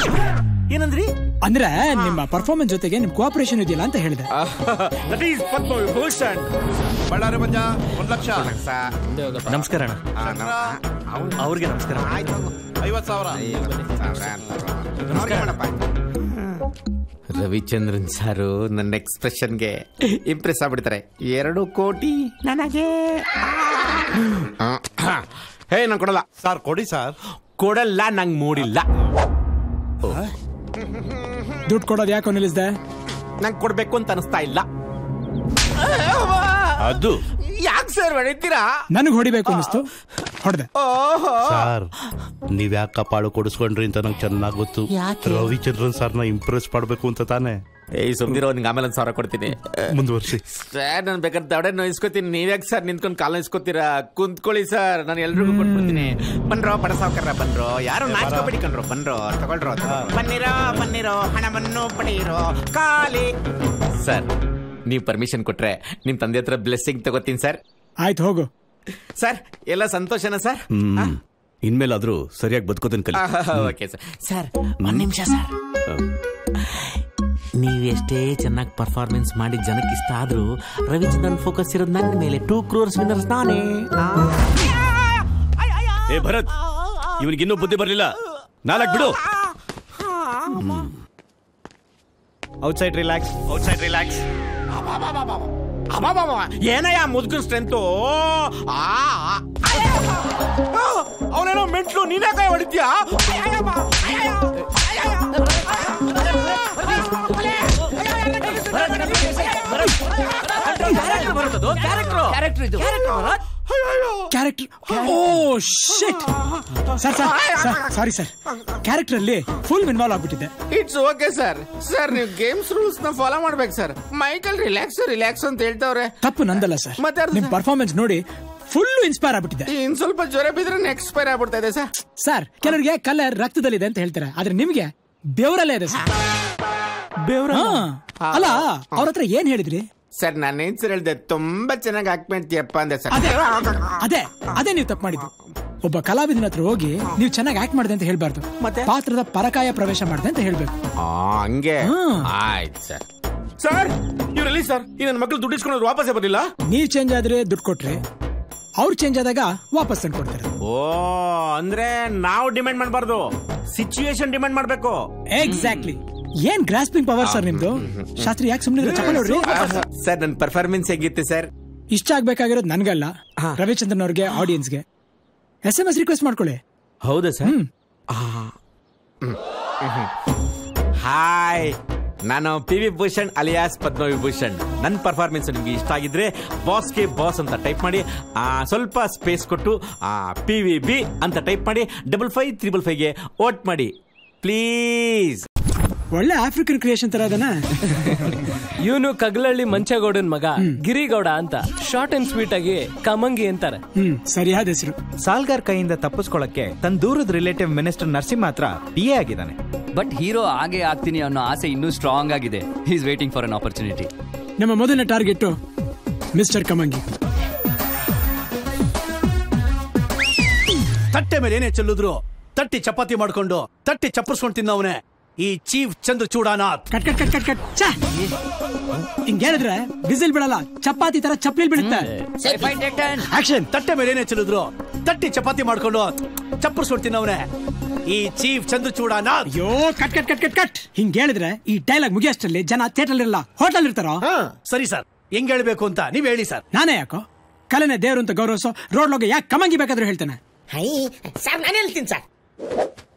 ಏನಂದ್ರಿ? ಅಂದ್ರೆ ನಿಮ್ಮ ಪರ್ಫಾರ್ಮೆನ್ಸ್ ಜೊತೆಗೆ ನಿಮ್ ಕೋಆಪರೇಷನ್ ಇದೆಯಲ್ಲ ಅಂತ ಹೇಳಿದೆ. ಪದ್ಮವಿಭೂಷಣ್ ಬಳ್ಳಾರಿ ಮಂಜ 1 ಲಕ್ಷ. ನಮಸ್ಕಾರ ಅಣ್ಣ. ಅವ್ರಿಗೆ ನಮಸ್ಕಾರ. 50,000. ರವಿಚಂದ್ರನ್ ಸಾರು ನನ್ನ ಎಕ್ಸ್ಪ್ರೆಷನ್ಗೆ ಇಂಪ್ರೆಸ್ ಆಗ್ಬಿಡ್ತಾರೆ. 2 ಕೋಟಿ ನನಗೆ. ಹೇ, ನಾನು ಕೊಡಲ್ಲ ಸರ್. ಕೊಡಿ ಸರ್. ಕೊಡಲ್ಲ, ನಂಗೆ ಮೂಡಿಲ್ಲ. ದುಡ್ಡು ಕೊಡೋದು ಯಾಕೆ ನಿಲ್ಲಿಸ್ದೆ? ನಂಗೆ ಕೊಡ್ಬೇಕು ಅಂತ ಅನಿಸ್ತಾ ಇಲ್ಲ. ಅದು ಯಾಕೆ ಸರ್ ಹೊಡಿತೀರಾ? ನನಗೆ ಹೊಡಿಬೇಕು ಅನಿಸ್ತು, ಹೊಡೆದೆ. ಸರ್, ನೀವ್ ಯಾಕೆ ಕಪಾಳು ಕೊಡಿಸ್ಕೊಂಡ್ರಿ ಅಂತ ನಂಗೆ ಚೆನ್ನಾಗಿ ಗೊತ್ತು. ರವಿಚಂದ್ರನ್ ಸರ್ನ ಇಂಪ್ರೆಸ್ ಮಾಡ್ಬೇಕು ಅಂತ ತಾನೆ. ಸುಮ್ನಿರೋ, ನಿಂಗೆ ಆಮೇಲೆ 1,000 ಕೊಡ್ತೀನಿ. ಮುಂದುವರ್ಸಿ ಸರ್. ನಾನು ಬೇಕಾದ್ರೆ ದವಡೆ ನೋಯಿಸ್ಕೊತೀನಿ, ನೀವ್ಯಾಕೆ ಸರ್ ನಿಂತ್ಕೊಂಡು ಕಾಲ ಇಸ್ಕೊತೀರಾ? ಕುಂತ್ಕೊಳ್ಳಿ ಸರ್, ನಾನು ಎಲ್ರಿಗೂ ಕೊಟ್ಬಿಡ್ತೀನಿ. ಬನ್ರೋ ಬಡ ಸಾವ್ಕಾರ, ಬನ್ರೋ. ಯಾರು ನಾಚ್ಕೋಬೇಡಿ ಕಣ್ರೋ, ಬನ್ರೋ, ತಗೊಳ್ರೋ. ಬನ್ನಿರೋ, ಹಣವನ್ನು ಪಡೆಯಿರೋ ಖಾಲಿ. ಸರ್, ನೀವು ಪರ್ಮಿಷನ್ ಕೊಟ್ರೆ ನಿಮ್ ತಂದೆ ಹತ್ರ ಬ್ಲೆಸ್ಸಿಂಗ್ ತಗೋತೀನಿ ಸರ್. ಆಯ್ತು, ಹೋಗು. ಸರ್, ಎಲ್ಲ ಸಂತೋಷನಾ ಸರ್? ಇನ್ಮೇಲಾದ್ರೂ ಸರಿಯಾಗಿ ಬದುಕೋದನ್ ಕಲಿ. Okay sir. ಸರ್, 1 ನಿಮಿಷ ಸರ್. ನೀವೆಷ್ಟೇ ಚೆನ್ನಾಗಿ ಪರ್ಫಾರ್ಮೆನ್ಸ್ ಮಾಡಿ ಜನಕ್ಕೆ ಇಷ್ಟ ಆದ್ರೂ ರವಿಚಂದ್ರನ್ ಫೋಕಸ್ ಇರೋದು ನನ್ನ ಮೇಲೆ. 2 crores ವಿನ್ನರ್ಸ್ ನಾನೇ. ಏ ಭರತ್, ಇವನಿಗಿನ್ನೂ ಬುದ್ಧಿ ಬರ್ಲಿಲ್ಲ. 4 ಬಿಡು. Outside relax. ಏನಯ್ಯ ಮುದುಕನ್ ಸ್ಟ್ರೆಂತು? ಅವನೇನೋ ಮೆಂಟ್ಲು, ನೀನೇ ಕೈ ಹೊಡಿತೀಯಾ? ಕ್ಯಾರೆಕ್ಟರ್. ಓ ಶಿಟ್. ಸಾರಿ ಸರ್, ಕ್ಯಾರೆಕ್ಟರ್ ಅಲ್ಲಿ ಫುಲ್ ಇನ್ವಾಲ್ವ್ ಆಗ್ಬಿಟ್ಟಿದೆ. It's okay sir. ಸರ್, ನೀವು ಗೇಮ್ಸ್ ರೂಲ್ಸ್ ನ ಫಾಲೋ ಮಾಡ್ಬೇಕು ಸರ್. ಮೈಕಲ್ ರಿಲ್ಯಾಕ್ಸ್ ಅಂತ ಹೇಳ್ತಾವ್ರೆ. ತಪ್ಪು ನಂದಲ್ಲ ಸರ್, ನಿಮ್ ಪರ್ಫಾರ್ಮೆನ್ಸ್ ನೋಡಿ ಫುಲ್ ಇನ್ಸ್ಪೈರ್ ಆಗ್ಬಿಟ್ಟಿದೆ. ಇನ್ ಸ್ವಲ್ಪ ಜ್ವರ ಬಿದ್ರೆ ಎಕ್ಸ್ಪೈರ್ ಆಗ್ಬಿಡ್ತಾ ಇದೆ ಸರ್. ಸರ್, ಕೆಲವರಿಗೆ ಕಲರ್ ರಕ್ತದಲ್ಲಿದೆ ಅಂತ ಹೇಳ್ತಾರೆ, ಆದ್ರೆ ನಿಮ್ಗೆ ಬೆವರಲ್ಲೇ ಇದೆ ಸರ್. ಬೆವರ ಅಲ್ಲ, ಅವ್ರ ಹತ್ರ ಏನ್ ಹೇಳಿದ್ರಿ ಸರ್? ನಾನೇನ್ ಸರ್ ಹೇಳ್ದೆ, ತುಂಬಾ ಚೆನ್ನಾಗಿ ಆಕ್ಟ್ ಮಾಡ್ತೀಯಪ್ಪ ಅಂದೆ ಸರ್. ಅದೇ ನೀವು ತಪ್ಪು ಮಾಡಿದ್ದು. ಒಬ್ಬ ಕಲಾವಿದನ ಹತ್ರ ಹೋಗಿ ನೀವು ಚೆನ್ನಾಗಿ ಆಕ್ಟ್ ಮಾಡಿದೆ ಅಂತ ಹೇಳ್ಬಾರ್ದು, ಪಾತ್ರದ ಪರಕಾಯ ಪ್ರವೇಶ ಮಾಡಿದೆ ಅಂತ ಹೇಳ್ಬೇಕು. ಹಂಗೆ ಆಯ್ತು ಸರ್. ಸರ್, ಇವರಲ್ಲಿ ಸರ್, ಈ ನನ್ನ ಮಕ್ಕಳು ದುಡ್ಡು ಇಸ್ಕೊಂಡು ವಾಪಸ್ಸೇ ಬರಲಿಲ್ಲ. ನೀವ್ ಚೇಂಜ್ ಆದ್ರೆ ದುಡ್ಡು ಕೊಟ್ರೆ, ಅವ್ರು ಚೇಂಜ್ ಆದಾಗ ವಾಪಸ್ ತಂದು ಕೊಡ್ತಾರೆ. ಓ, ಅಂದ್ರೆ ನಾವು ಡಿಮ್ಯಾಂಡ್ ಮಾಡಬಾರ್ದು, ಸಿಚುಯೇಷನ್ ಡಿಮ್ಯಾಂಡ್ ಮಾಡ್ಬೇಕು. ಎಕ್ಸಾಕ್ಟ್ಲಿ. ಏನ್ ಗ್ರಾಸ್ಪಿಂಗ್ ಪವರ್ ಸರ್ ನಿಮ್ದು. ಶಾಸ್ತ್ರಿ, ಯಾಕೆ ಸುಮ್ಮನೆ ಚಪ್ಪಲ್ ನೋಡ್ರಿ. ಸರ್, ನನ್ನ ಪರ್ಫಾರ್ಮೆನ್ಸ್ ಹೇಗಿತ್ತು ಸರ್? ಇಷ್ಟ ಆಗ್ಬೇಕಾಗಿರೋದು ನನ್ಗಲ್ಲ, ರವಿಚಂದ್ರನ್ ಅವ್ರಿಗೆ, ಆಡಿಯನ್ಸ್ಗೆ. SMS ರಿಕ್ವೆಸ್ಟ್ ಮಾಡ್ಕೊಳ್ಳಿ. ಹೌದಾ ಸರ್? ಹಾಯ್, ನಾನು PV ಭೂಷಣ್ ಅಲಿಯಾಸ್ ಪದ್ಮವಿಭೂಷಣ್. ನನ್ನ ಪರ್ಫಾರ್ಮೆನ್ಸ್ ನಿಮ್ಗೆ ಇಷ್ಟ ಆಗಿದ್ರೆ ಬಾಸ್ಗೆ ಬಾಸ್ ಅಂತ ಟೈಪ್ ಮಾಡಿ, ಸ್ವಲ್ಪ ಸ್ಪೇಸ್ ಕೊಟ್ಟು PVB ಅಂತ ಟೈಪ್ ಮಾಡಿ 5555ಗೆ ವೋಟ್ ಮಾಡಿ ಪ್ಲೀಸ್. ಒಳ್ಳೆ ಆಫ್ರಿಕನ್ ಕ್ರಿಯೇಷನ್ ತರ ಅದನ್ನ. ಇವನು ಕಗ್ಲಳ್ಳಿ ಮಂಚೇಗೌಡನ್ ಮಗ ಗಿರಿಗೌಡ ಅಂತ. ಶಾರ್ಟ್ ಅಂಡ್ ಸ್ವೀಟ್ ಆಗಿ ಕಮಂಗಿ ಅಂತಾರೆ. ಸರಿಯಾದ ಹೆಸರು. ಸಾಲ್ಗಾರ್ ಕೈಯಿಂದ ತಪ್ಪಿಸ್ಕೊಳ್ಳಕ್ಕೆ ತನ್ನ ದೂರದ ರಿಲೇಟಿವ್ ಮಿನಿಸ್ಟರ್ ನರಸಿಂಹ ಹತ್ರ PA ಆಗಿದ್ದಾನೆ. ಬಟ್ ಹೀರೋ ಆಗೇ ಆಗ್ತೀನಿ ಅನ್ನೋ ಆಸೆ ಇನ್ನೂ ಸ್ಟ್ರಾಂಗ್ ಆಗಿದೆ. He is waiting for an opportunity. ನಮ್ಮ ಮೊದಲನೇ ಟಾರ್ಗೆಟ್ ಮಿಸ್ಟರ್ ಕಮಂಗಿ. ತಟ್ಟೆ ಮೇಲೆ ಏನೇ ಚೆಲ್ಲಿದ್ರು ತಟ್ಟಿ ಚಪಾತಿ ಮಾಡ್ಕೊಂಡು ತಟ್ಟಿ ಚಪ್ಪರ್ಸ್ಕೊಂಡು ತಿನ್ನವನೇ ಈ chief Chandrachudanath. Cut cut cut cut cut. ಹಿಂಗೇಳಿದ್ರೆ ಬಿಸಿಲ್ ಬಿಡಲ್ಲ, ಚಪಾತಿ ತರ ಚಪ್ಪಲಿ ಬಿಡುತ್ತೆ. ಆಕ್ಷನ್. ತಟ್ಟೆ ಮೇಲೆ ಏನೇ ಚೆಲ್ಲಿದ್ರು ತಟ್ಟಿ ಚಪಾತಿ ಮಾಡ್ಕೊಂಡು ಚಪ್ಪರ್ಸ್ಕೊಂಡು ತಿನ್ನವನೇ ಈ ಚೀಫ್ ಚಂದ್ರಚೂಡನ. ಅಯ್ಯೋ cut cut cut cut cut ಹಿಂಗ್ ಹೇಳಿದ್ರೆ ಈ ಡೈಲಾಗ್ ಮುಗಿಯಷ್ಟರಲ್ಲಿ ಜನ ಥಿಯೇಟರ್ ಇರಲ್ಲ, ಹೋಟೆಲ್ ಇರ್ತಾರೋ. ಸರಿ ಸರ್, ಹೆಂಗ್ ಹೇಳ್ಬೇಕು ಅಂತ ನೀವ್ ಹೇಳಿ ಸರ್. ನಾನೇ ಯಾಕೋ ಕಲೆನೇ ದೇವ್ರು ಅಂತ ಗೌರವಿಸೋ ರೋಡ್ ಲೋಗ ಯಾಕೆ ಕಮಂಗಿ ಬೇಕಾದ್ರೂ ಹೇಳ್ತಾನೆ. ಸರ್ ನಾನು ಹೇಳ್ತೀನಿ ಸರ್.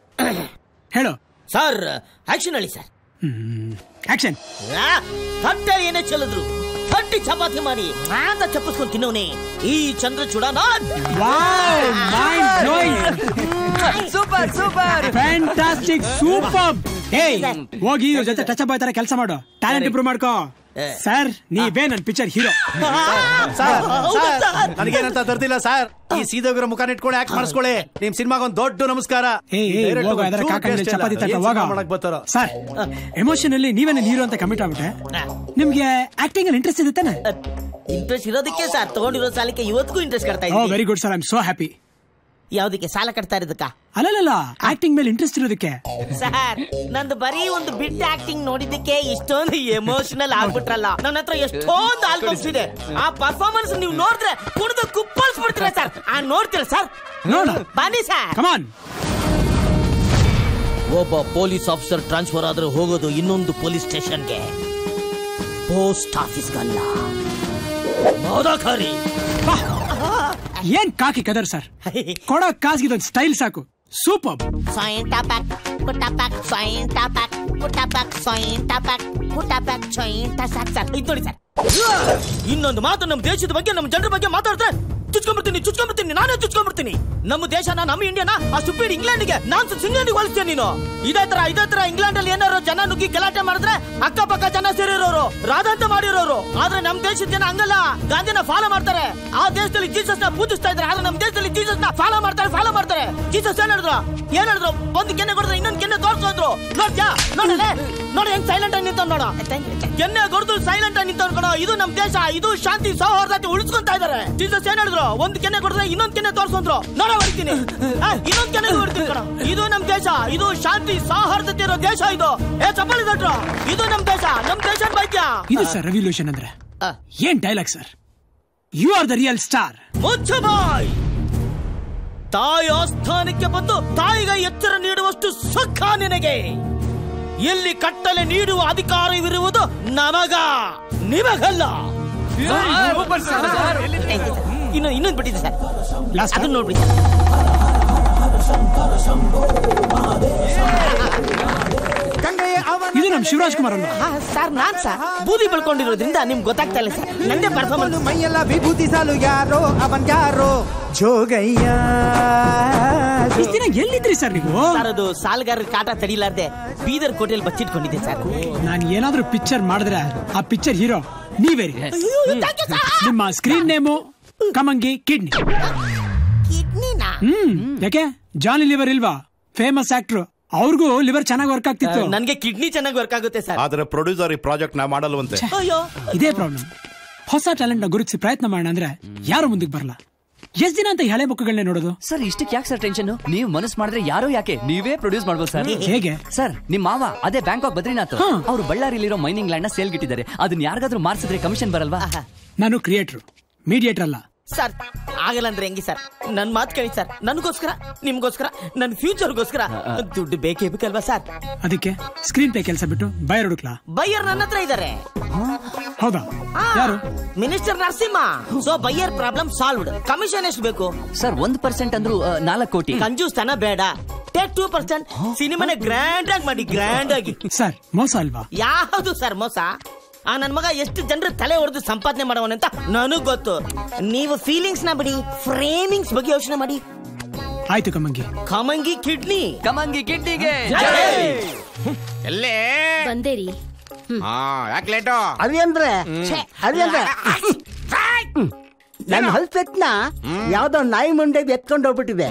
ಹೇಳು ಸರ್. ಆಕ್ಷನ್ ಹೇಳಿ ಸರ್. ಆಕ್ಷನ್. ಹೊಟ್ಟೆ ಏನೇ ಚೆಲ್ಲಿದ್ರು ತಟ್ಟಿ ಚಪಾತಿ ಮಾಡಿ ಅಂತ ಚಪ್ಪಿಸ್ಕೊಂಡು ತಿನ್ನೋನೆ ಈ ಚಂದ್ರಚೂಡನ. Super super fantastic super. ಹೋಗಿ ಇವ್ರ ಜೊತೆ ಟಚ್ ಅಪ್ ತರ ಕೆಲಸ ಮಾಡು, ಟ್ಯಾಲೆಂಟ್ ಇಂಪ್ರೂವ್ ಮಾಡ್ಕೋ. ಸರ್ ನೀವೇ ನನ್ ಪಿಕ್ಚರ್ ಹೀರೋ. ನನಗೇನಂತ ತರ್ತಿಲ್ಲ ಸರ್, ಈ ಸೀದೋಗಿರೋ ಮುಖ ಇಟ್ಕೊಂಡು ಯಾಕೆ ಮಾಡಿಸ್ಕೊಳ್ಳಿ. ನಿಮ್ ಸಿನಿಮಾಗ ಒಂದ್ ದೊಡ್ಡ ನಮಸ್ಕಾರ. ಚಪಾತಿ ತಟ್ಟ ಹೋಗ. ಸರ್ ಎಮೋಷನ್ ಅಲ್ಲಿ ನೀವೇ ನನ್ ಹೀರೋ ಅಂತ ಕಮಿಟ್ ಆಗ್ಬಿಟ್ಟೆ. ನಿಮ್ಗೆ ಆಕ್ಟಿಂಗ್ ಅಲ್ಲಿ ಇಂಟ್ರೆಸ್ಟ್ ಇದೆ ತಾನೆ? ಇಂಟ್ರೆಸ್ಟ್ ಇರೋದಕ್ಕೆ ಸರ್ ತಗೊಂಡಿರೋ ಸಾಲಕ್ಕೆ ಇವತ್ತಿಗೂ ಇಂಟ್ರೆಸ್ಟ್ ಕಟ್ತಾ ಇದ್ದೀನಿ. Very good sir, I am so happy. ಯಾವ್ದಕ್ಕೆ ಸಾಲ ಕಟ್ತಾ ಇರೋದಕ್ಕ? ಅಲ್ಲಲ್ಲ, ಆಕ್ಟಿಂಗ್ ಮೇಲೆ ಇಂಟ್ರೆಸ್ಟ್ ಇರೋದಕ್ಕೆ. ಸರ್ ನಂದು ಬರೀ ಒಂದು ಬಿಟ್ ಆಕ್ಟಿಂಗ್ ನೋಡಿದ್ದಕ್ಕೆ ಇಷ್ಟೊಂದು ಎಮೋಷನಲ್ ಆಗ್ಬಿಟ್ರಲ್ಲ. ನನ್ನ ಹತ್ರ ಎಷ್ಟೊಂದು ಆಲ್ಬಮ್ಸ್ ಇದೆ. ಆ ಪರ್ಫಾರ್ಮೆನ್ಸ್ ನೀವು ನೋಡಿದ್ರೆ ಕುಡಿದು ಕುಪ್ಪಳಿಸ್ಬಿಡ್ತೀರ ಸರ್. ನೋಡ್ತೀರ ಸರ್? ಬನ್ನಿ ಸರ್. ಕಮಾನ್. ಒಬ್ಬ ಪೊಲೀಸ್ ಆಫೀಸರ್ ಟ್ರಾನ್ಸ್ಫರ್ ಆದ್ರೆ ಹೋಗೋದು ಇನ್ನೊಂದು ಪೊಲೀಸ್ ಸ್ಟೇಷನ್ಗೆ, ಪೋಸ್ಟ್ ಆಫೀಸ್ಗಲ್ಲ. ಏನ್ ಕಾಕಿ ಕದರ್ ಸರ್, ಕೊಡೋ ಕಾಸ್ಗಿದೊಂದು ಸ್ಟೈಲ್ ಸಾಕು. ಸೂಪರ್. ಇನ್ನೊಂದು ಮಾತು ನಮ್ಮ ದೇಶದ ಬಗ್ಗೆ, ನಮ್ಮ ಜನರ ಬಗ್ಗೆ ಮಾತಾಡಿದ್ರೆ ಚುಚ್ಕೊಂಡ್ಬಿಡ್ತೀನಿ, ನಾನೇ ಚುಚ್ಕೊಂಡ್ಬಿಡ್ತೀನಿ. ನಮ್ಮ ದೇಶನ, ನಮ್ಮ ಇಂಡಿಯಾನ ಆ ಸ್ಟುಪಿಡ್ ಇಂಗ್ಲೆಂಡ್ಗೆ ನಾನು ಸಿಂಗ್ಲೆಂಡ್ಗೆ ಹೋಲಿಸ್ತೀನಿ. ನೀನು ಇದೇ ತರ ಇಂಗ್ಲೆಂಡ್ ಅಲ್ಲಿ ಏನಾರು ಜನ ನುಗ್ಗಿ ಗಲಾಟೆ ಮಾಡಿದ್ರೆ ಅಕ್ಕಪಕ್ಕ ಜನ ಸೇರಿರೋರು ರಾಧಾಂತ ಮಾಡಿರೋರು. ಆದ್ರೆ ನಮ್ಮ ದೇಶದ ಜನ ಹಂಗಲ್ಲ, ಗಾಂಧಿನ ಫಾಲೋ ಮಾಡ್ತಾರೆ. ಆ ದೇಶದಲ್ಲಿ ಜೀಸಸ್ ನ ಪೂಜಿಸ್ತಾ ಇದ್ದಾರೆ, ಆದ್ರೆ ನಮ್ಮ ದೇಶದಲ್ಲಿ ಜೀಸಸ್ ನ ಫಾಲೋ ಮಾಡ್ತಾರೆ. ಜೀಸಸ್ ಏನ್ ಹೇಳಿದ್ರು ಒಂದು ಕೆನ್ನೆ ಕೊಡಿದ್ರೆ ಇನ್ನೊಂದು ಕೆನ್ನೆ ತೋರ್ಸೋದ್ರು. ನೋಡ್ಯಾ? ನೋಡಿ ಹೆಂಗ್ ಸೈಲೆಂಟ್ ಆಗಿ ನಿಂತ ನೋಡ. ಕೆನ್ನೆ ಕೊಡ್ದು ಸೈಲೆಂಟ್ ಆಗಿ ನಿಂತ ಕಣೋ. ಇದು ನಮ್ಮ ದೇಶ, ಇದು ಶಾಂತಿ ಸೌಹಾರ್ದತೆ ಉಳಿಸ್ಕೊಂತಾ ಇದಾರೆ. ಜೀಸಸ್ ಏನ್ ಹೇಳಿದ್ರು? ಒಂದು ಕೆನ್ನೆ ಕೊಡಿದ್ರೆ ಇನ್ನೊಂದು ಕೆನ್ನೆ ತೋರ್ಸೋದ್ರು. ನೋಡ ಹೊಡಿತೀನಿ, ಇನ್ನೊಂದು ಕೆನ್ನೆ ಹೊಡಿತೀನಿ ಕಣೋ. ಇದು ನಮ್ಮ ದೇಶ, ಇದು ಶಾಂತಿ ಸೌಹಾರ್ದತೆ ಇರೋ ದೇಶ. ಇದು ಚಪ್ಪಲಿ ದೊಡ್ರು, ಇದು ನಮ್ಮ ದೇಶ ಬೈದ್ಯ. ಇದು ಸರ್ ರೆವಲ್ಯೂಷನ್ ಅಂದ್ರೆ ಏನ್ dialogue sir? You are the real star. ಮುಚ್ಚಬಾಯ್. ತಾಯಿ ಆಸ್ಥಾನಕ್ಕೆ ಬಂದು ತಾಯಿಗೆ ಎಚ್ಚರ ನೀಡುವಷ್ಟು ಸುಖ ನಿನಗೆ. ಇಲ್ಲಿ ಕಟ್ಟಲೆ ನೀಡುವ ಅಧಿಕಾರವಿರುವುದು ನಮಗ, ನಿಮಗಲ್ಲ. ಇನ್ನೊಂದು ಬಿಟ್ಟಿದೆ ಸರ್, ಅದನ್ನ ನೋಡ್ಬಿಡಿ. ಇದು ನಮ್ ಶಿವರಾಜ್ ಕುಮಾರ್ ಅಲ್ಲ ಸರ್. ನಾನ್ ಸರ್ ಬೂದಿ ಬೆಳ್ಕೊಂಡಿರೋದ್ರಿಂದ ನಿಮ್ಗೆ ಗೊತ್ತಾಗ್ತಾ ಇಲ್ಲ ಸರ್. ನಂದೇ ಪರ್ಫಾರ್ಮೆನ್ಸ್. ಮೈಯೆಲ್ಲ ವಿಭೂತಿ ಸಾಲು ಯಾರೋ ಅವನ್ ಯಾರೋ ಜೋಗಯ್ಯ. ಇಷ್ಟು ದಿನ ಎಲ್ಲಿದ್ರಿ ಸರ್ ನೀವು? ಸರ್ ಅದು ಸಾಲಗಾರರ ಕಾಟ ತಡಿಲಾರ್ದೆ ಬೀದರ್ ಕೋಟೆಲ್ ಬಚ್ಚಿಟ್ಕೊಂಡಿದ್ದೆ ಸರ್. ನಾನು ಏನಾದ್ರೂ ಪಿಕ್ಚರ್ ಮಾಡಿದ್ರೆ ಆ ಪಿಕ್ಚರ್ ಹೀರೋ ನೀವೇ. ನಿಮ್ಮ ಸ್ಕ್ರೀನ್ ನೇಮು ಕಮಂಗಿ ಕಿಡ್ನಿ. ಯಾಕೆ ಜಾನಿ ಲಿವರ್ ಇಲ್ವಾ? ಫೇಮಸ್ ಆಕ್ಟರ್, ಅವ್ರಿಗೂ ಲಿವರ್ ಚೆನ್ನಾಗಿ ವರ್ಕ್ ಆಗ್ತಿತ್ತು. ನನ್ಗೆ ಕಿಡ್ನಿ ಚೆನ್ನಾಗಿ ವರ್ಕ್ ಆಗುತ್ತೆ ಸರ್. ಆದ್ರೆ ಪ್ರೊಡ್ಯೂಸರ್ ಈ ಪ್ರಾಜೆಕ್ಟ್ ನಾ ಮಾಡಲ್ವಂತೆ. ಇದೇ ಪ್ರಾಬ್ಲಮ್. ಹೊಸ ಟ್ಯಾಲೆಂಟ್ ನ ಗುರುತಿಸಿ ಪ್ರಯತ್ನ ಮಾಡೋಣ ಅಂದ್ರೆ ಯಾರು ಮುಂದಕ್ಕೆ ಬರಲ್ಲ. ಎಷ್ಟ್ ದಿನ ಅಂತ ಹಳೆ ಮುಖಗಳನ್ನೇ ನೋಡೋದು ಸರ್? ಇಷ್ಟಕ್ಕೆ ಯಾಕೆ ಸರ್ ಟೆನ್ಷನ್? ನೀವು ಮನಸ್ಸು ಮಾಡಿದ್ರೆ ಯಾರೋ ಯಾಕೆ ನೀವೇ ಪ್ರೊಡ್ಯೂಸ್ ಮಾಡ್ಬೋದು ಸರ್. ಹೇಗೆ ಸರ್? ನಿಮ್ ಮಾವ ಅದೇ ಬ್ಯಾಂಕಾಕ್ ಬದ್ರಿನಾಥ್, ಅವರು ಬಳ್ಳಾರಿಲಿರೋ ಮೈನಿಂಗ್ ಲ್ಯಾಂಡ್ ನ ಸೇಲ್ ಗಿಟ್ಟಿದ್ದಾರೆ. ಅದನ್ನ ಯಾರಿಗಾದ್ರೂ ಮಾರ್ಸಿದ್ರೆ ಕಮಿಷನ್ ಬರಲ್ವಾ? ನಾನು ಕ್ರಿಯೇಟರ್, ಮೀಡಿಯೇಟರ್ ಅಲ್ಲ ಸರ್. ಆಗಲ್ಲ ಅಂದ್ರೆ ಹೆಂಗಿ ಸರ್? ನನ್ ಮಾತು ಕೇಳಿ ಸರ್. ನನಗೋಸ್ಕರ, ನಿಮ್ಗೋಸ್ಕರ, ನನ್ನ ಫ್ಯೂಚರ್ಗೋಸ್ಕರ ದುಡ್ಡು ಬೇಕೇ ಬೇಕಲ್ವಾ ಸರ್? ಅದಕ್ಕೆ ಸ್ಕ್ರೀನ್ ಪ್ಲೇ ಕೆಲಸ ಬಿಟ್ಟು ಬಯರ್ ಹುಡುಕ್ಲಾ? ಬೈಯರ್ ನನ್ನ ಹತ್ರ ಇದ್ದಾರೆ. ಹೌದಾ? ಯಾರು? Minister Narasimha. So buyer problem solved. Commission ಎಷ್ಟು ಬೇಕು ಸರ್? 1% ಅಂದ್ರೂ 4 ಕೋಟಿ. ಕಂಜೂಸ್ ತನ ಬೇಡ. ಟೇಕ್ 2%. ಸಿನಿಮಾನ ಗ್ರ್ಯಾಂಡ್ ಆಗಿ ಮಾಡಿ, ಗ್ರ್ಯಾಂಡ್ ಆಗಿ. ಸರ್ ಮೋಸ ಅಲ್ವಾ? ಯಾವುದು ಸರ್ ಮೋಸ? ನನ್ ಮಗ ಎಷ್ಟು ಜನರ ತಲೆ ಹೊಡೆದು ಸಂಪಾದನೆ ಮಾಡವನಂತ ನನಗ್ ಗೊತ್ತು. ನೀವು ಫೀಲಿಂಗ್ಸ್ ನ ಬಿಡಿ, ಫ್ರೇಮಿಂಗ್ಸ್ ಬಗ್ಗೆ ಯೋಚನೆ ಮಾಡಿ. ಆಯ್ತು ಕಮಂಗಿ. ಕಮಂಗಿ ಕಿಡ್ನಿ, ಕಮಂಗಿ ಕಿಡ್ನಿಗೆ ಎಲ್ಲೇ ಬಂದೇರಿ. ಯಾಕೆ ಲೇಟು? ಅದೇಂದ್ರೆ ನನ್ನ ಹಲ್ಸೆಟ್ನ ಯಾವ್ದೋ ನಾಯಿ ಮುಂಡೆ ಎತ್ಕೊಂಡು ಹೋಗ್ಬಿಟ್ಟಿದೆ.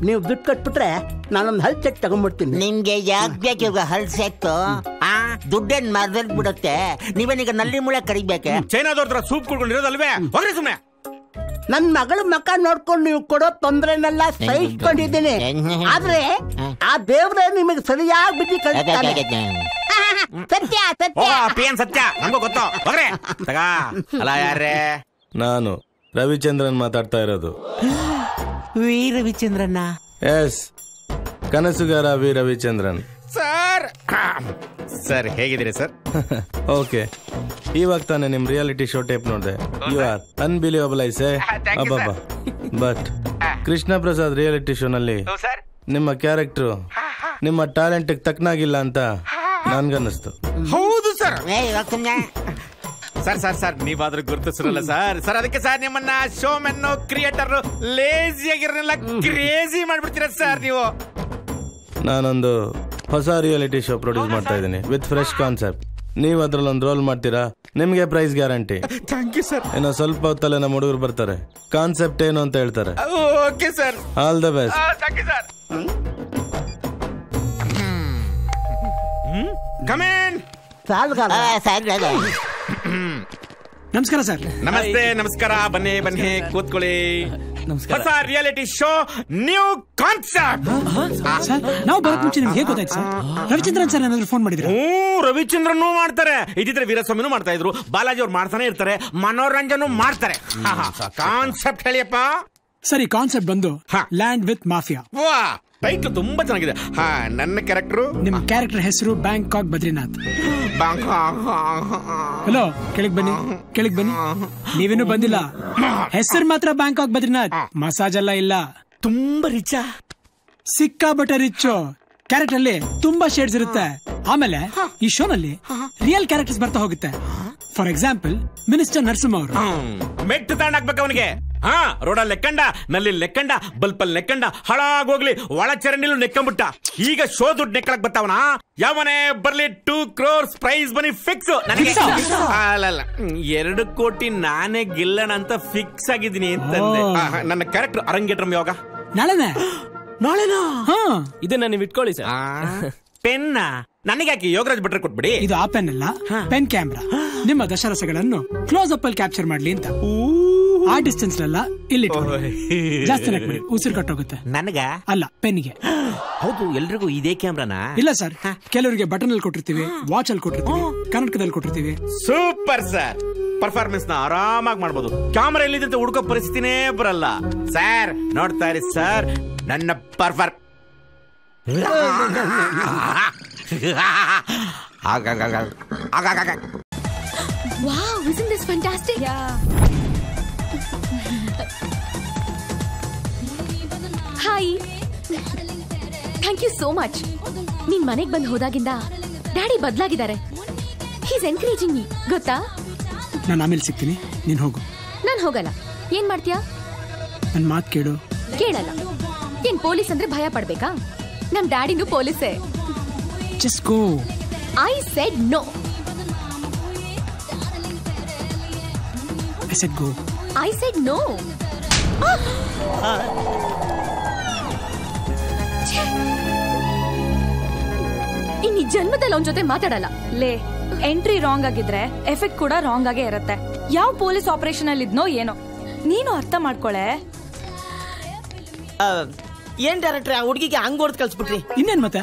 ನೀವು ದುಡ್ಡು ಕಟ್ಬಿಟ್ರೆ ನಾನೊಂದು ಹಲ್ ಸೆಟ್ ತಗೊಂಡ್ಬಿಡ್ತೀನಿ. ನಿಮ್ಗೆ ಯಾಕೆ ಬೇಕು ಇವಾಗ ಹಲ್ ಸೆಟ್ಟು? ದುಡ್ಡೇನ್ ಮರದಲ್ಲಿ ಬಿಡುತ್ತೆ. ನೀವೇನೀಗ ನಲ್ಲಿ ಮೂಳೆ ಕಡಿಬೇಕೆ? ಚೈನಾದವ್ರ ಸೂಪ್ ಕುಡ್ಕೊಂಡಿರೋದಲ್ವೇ? ಹೋಗ್ರಿ ಸುಮ್ನೆ. ನನ್ ಮಗಳ ಮಕ್ಕ ನೋಡ್ಕೊಂಡು ನೀವು ಕೊಡೋ ತೊಂದ್ರೆನೆಲ್ಲ ಸಹಿಸ್ಕೊಂಡಿದ್ದೀನಿ. ಆದ್ರೆ ಆ ದೇವ್ರೆ ನಿಮಗೆ ಸರಿಯಾಗಿ ಬಿದ್ದು ಕಳಿಸ್ತಾನೆ. ಸತ್ಯ ಸತ್ಯ ಪಿಎನ್ ಸತ್ಯ, ನಮಗೂ ಗೊತ್ತು. ಹೋಗ್ರೆ ತಗ. ಅಲ್ಲ ಯಾರೇ? ನಾನು ರವಿಚಂದ್ರನ್ ಮಾತಾಡ್ತಾ ಇರೋದು. ವಿ ರವಿಚಂದ್ರಣ್ಣ. ಎಸ್, ಕನಸುಗಾರ ವಿ ರವಿಚಂದ್ರನ್. ಸರ್ ಸರ್ ಹೇಗಿದ್ದೀರಿ ಸರ್? ಓಕೆ, ಇವಾಗ ತಾನೆ ನಿಮ್ ರಿಯಾಲಿಟಿ ಶೋ ಟೇಪ್ ನೋಡಿದೆ. ಯು ಆರ್ ಅನ್ಬಿಲಿಯಬಲ್ ಐಸೆ. ಅಬ್ಬಬ್ಬಾ. ಬಟ್ ಕೃಷ್ಣ ಪ್ರಸಾದ್ ರಿಯಾಲಿಟಿ ಶೋ ನಲ್ಲಿ ನಿಮ್ಮ ಕ್ಯಾರೆಕ್ಟರ್ ನಿಮ್ಮ ಟ್ಯಾಲೆಂಟ್ ತಕ್ಕನಾಗಿಲ್ಲ ಅಂತ ನನ್ಗನ್ನಿಸ್ತು. ಹೌದು ಸರ್. ಸರ್ ಸರ್ ಸರ್ ನೀವಾದ್ರೂ ಗುರುತಿಸಿರಲ್ಲ ಸರ್. ಸರ್ ಅದಕ್ಕೆ ಸರ್ ನಿಮ್ಮನ್ನ ಶೋ ಮೆನ್ ಕ್ರಿಯೇಟರ್ ಲೇಜಿ ಆಗಿರಲ್ಲ ಕ್ರೇಜಿ ಮಾಡ್ಬಿಡ್ತೀರ ಸರ್ ನೀವು. ನಾನೊಂದು ಹೊಸ ರಿಯಾಲಿಟಿ ಶೋ ಪ್ರೊಡ್ಯೂಸ್ ಮಾಡ್ತಾ ಇದ್ದೀನಿ ವಿತ್ ಫ್ರೆಶ್ ಕಾನ್ಸೆಪ್ಟ್. ನೀವು ಅದ್ರಲ್ಲಿ ಒಂದು ರೋಲ್ ಮಾಡ್ತೀರಾ, ನಿಮ್ಗೆ price guarantee. Thank you sir. ಇನ್ನು ಸ್ವಲ್ಪ ಹೊತ್ತಲ್ಲೇ ನಮ್ಮ ಹುಡುಗರು ಬರ್ತಾರೆ, ಕಾನ್ಸೆಪ್ಟ್ ಏನು ಅಂತ ಹೇಳ್ತಾರೆ. Okay sir. All the best. Thank you sir. Come in. ನಮಸ್ಕಾರ ಸರ್. ನಮಸ್ತೆ. ನಮಸ್ಕಾರ. ಬನ್ನಿ ಬನ್ನಿ ಕೂತ್ಕೊಳ್ಳಿ. ಹೊಸ reality show, new concept. Sir, ನಾವು ಬರೋಕ್ ಮುಂಚೆ ನಿಮ್ಗೆ ಹೇಗೆ ಗೊತ್ತಾಯ್ತು ಸರ್? ರವಿಚಂದ್ರನ್ ಸರ್ ಏನಾದ್ರು ಫೋನ್ ಮಾಡಿದ್ರು? ರವಿಚಂದ್ರನ್ ಮಾಡ್ತಾರೆ, ಇದಿದ್ರೆ ವೀರಸ್ವಾಮಿನೂ ಮಾಡ್ತಾ ಇದ್ರು, ಬಾಲಾಜಿ ಅವ್ರು ಮಾಡ್ತಾನೆ ಇರ್ತಾರೆ, ಮನೋರಂಜನ್ ಮಾಡ್ತಾರೆ. ಕಾನ್ಸೆಪ್ಟ್ ಹೇಳಿಯಪ್ಪ. ಸರಿ, ಕಾನ್ಸೆಪ್ಟ್ ಬಂದು ಲ್ಯಾಂಡ್ ವಿತ್ ಮಾಫಿಯಾ. ವಾ, ಟೈಟ್ಲ್ ತುಂಬಾ ಚೆನ್ನಾಗಿದೆ. ಹಾ, ನನ್ನ ಕ್ಯಾರೆಕ್ಟರ್. ನಿಮ್ಮ ಕ್ಯಾರೆಕ್ಟರ್ ಹೆಸರು ಬ್ಯಾಂಕಾಕ್ ಬದ್ರಿನಾಥ್. ಹಲೋ, ಕೆಳಗ್ ಬನ್ನಿ, ಕೆಳಗ್ ಬನ್ನಿ. ನೀವೇನು ಬಂದಿಲ್ಲ, ಹೆಸರು ಮಾತ್ರ ಬ್ಯಾಂಕಾಕ್ ಬದ್ರಿನಾಥ್. ಮಸಾಜ್ ಎಲ್ಲ ಇಲ್ಲ. ತುಂಬಾ ರಿಚ್, ಸಿಕ್ಕಾಬಟ್ಟೆ ರಿಚ್. ಕ್ಯಾರೆಕ್ಟರ್ ಅಲ್ಲಿ ತುಂಬಾ ಶೇಡ್ಸ್ ಇರುತ್ತೆ. ಆಮೇಲೆ ಈ ಶೋ ನಲ್ಲಿ ರಿಯಲ್ ಕ್ಯಾರೆಕ್ಟರ್ಸ್ ಬರ್ತಾ ಹೋಗುತ್ತೆ. ಫಾರ್ ಎಕ್ಸಾಂಪಲ್, ಮಿನಿಸ್ಟರ್ ನರಸಿಂಹ ಅವರು ಮೆಟ್ಟು ತಾಂಡಾಕ್ಬೇಕು ಅವನಿಗೆ. ಹಾ, ರೋಡಲ್ಲಿ ಲೆಕ್ಕಂಡ, ನಲ್ಲಿ ಲೆಕ್ಕಂಡ, ಬಲ್ಪಲ್ಲಿ ಲೆಕ್ಕಂಡ, ಹಾಳಾಗೋಗ್ಲಿ ಒಳ ಚರಂಡಿಲು ನೆಕ್ಕಂಬಿಟ್ಟ. ಈಗ ಶೋ ದುಡ್ಡು ನೆಕ್ಕಳಕ್ ಬರ್ತಾವನ. ಯಾವನೇ ಬರ್ಲಿ 2 crores ಪ್ರೈಸ್ ಬನ್ನಿ ಫಿಕ್ಸ್ ನನಗೆ. ಅಲ್ಲ, 2 ಕೋಟಿ ನಾನೇ ಗೆಲ್ಲಣ ಅಂತ ಫಿಕ್ಸ್ ಆಗಿದ್ದೀನಿ ಅಂತಂದೆ. ನನ್ನ ಕ್ಯಾರೆಕ್ಟರ್ ಅರಂಗೇಟ್ರಮ್ ಯಾವಾಗ? ನಾಳೆನಾ? ಇದನ್ನ ನೀವು ಇಟ್ಕೊಳ್ಳಿ ಸರ್. ಪೆನ್ನ ನನಗೆ ಯಾಕೆ? ಯೋಗರಾಜ್ ಭಟ್ರೆ ಕೊಟ್ಬಿಡಿ. ಇದು ಆ ಪೆನ್ ಅಲ್ಲ, ಪೆನ್ ಕ್ಯಾಮ್ರಾ. ನಿಮ್ಮ ದಶರಸಗಳನ್ನು ಕ್ಲೋಸ್ ಅಪ್ ಅಲ್ಲಿ ಕ್ಯಾಪ್ಚರ್ ಮಾಡ್ಲಿ ಅಂತ. ಆ ಡಿಸ್ಟೆನ್ಸ್ ಅಲ್ಲ, ಇಲ್ಲಿ ಜಾಸ್ತಿ ನಕ್ಬಿಡಿ, ಉಸಿರು ಕಟ್ಟೋಗುತ್ತೆ. ನನಗ ಅಲ್ಲ, ಪೆನ್ಗೆ. ಹೌದು, ಎಲ್ರಿಗೂ ಇದೇ ಕ್ಯಾಮ್ರಾನ? ಇಲ್ಲ ಸರ್, ಕೆಲವರಿಗೆ ಬಟನ್ ಅಲ್ಲಿ ಕೊಟ್ಟಿರ್ತೀವಿ, ವಾಚ್ ಅಲ್ಲಿ ಕೊಟ್ಟಿರ್ತೀವಿ, ಕರ್ನಾಟಕದಲ್ಲಿ ಕೊಟ್ಟಿರ್ತೀವಿ. Super sir. ಪರ್ಫಾರ್ಮೆನ್ಸ್ ನ ಆರಾಮಾಗಿ ಮಾಡ್ಬೋದು. ಕ್ಯಾಮರಾ ಎಲ್ಲಿದೆ ಅಂತ ಹುಡುಕೋ ಪರಿಸ್ಥಿತಿನೇ ಬರಲ್ಲ ಸರ್. ನೋಡ್ತಾ ಇರಿ ಸರ್ ನನ್ನ perform. Wow, isn't this fantastic? Hi, thank you so much. ನೀನ್ ಮನೆಗ್ ಬಂದು ಹೋದಾಗಿಂದ ಡ್ಯಾಡಿ ಬದಲಾಗಿದ್ದಾರೆ. ಹೀಸ್ ಎನ್ಕರೇಜಿಂಗ್ ಮೀ, ಗೊತ್ತಾ? ನಾನು ಆಮೇಲೆ ಸಿಗ್ತೀನಿ, ನೀನ್ ಹೋಗು. ನಾನ್ ಹೋಗಲ್ಲ. ಏನ್ ಮಾಡ್ತೀಯಾ? ನನ್ ಮಾತ್ ಕೇಳು. ಕೇಳಲ್ಲ. ಏನ್ ಪೊಲೀಸ್ ಅಂದ್ರೆ ಭಯ ಪಡ್ಬೇಕಾ? ನಮ್ ಡ್ಯಾಡಿನೂ ಪೊಲೀಸೇ. Just go. I said no. I said go. I said no. ಇನ್ ಈ ಜನ್ಮದಲ್ಲಿ ಅವನ ಜೊತೆ ಮಾತಾಡಲ್ಲ. ಲೇ, ಎಂಟ್ರಿ ರಾಂಗ್ ಆಗಿದ್ರೆ ಎಫೆಕ್ಟ್ ಕೂಡ ರಾಂಗ್ ಆಗೇ ಇರುತ್ತೆ. ಯಾವ ಪೊಲೀಸ್ ಆಪರೇಷನ್ ಅಲ್ಲಿ ಇದ್ನೋ ಏನೋ, ನೀನು ಅರ್ಥ ಮಾಡ್ಕೊಳೆ. ಏನ್ ಡೈರೆಕ್ಟ್ರೆ, ಆ ಹುಡುಗಿಗೆ ಹಂಗ್ ಹೊಡೆದ್ ಕಳ್ಸ್ಬಿಟ್ರಿ. ಇನ್ನೇನ್ ಮತ್ತೆ,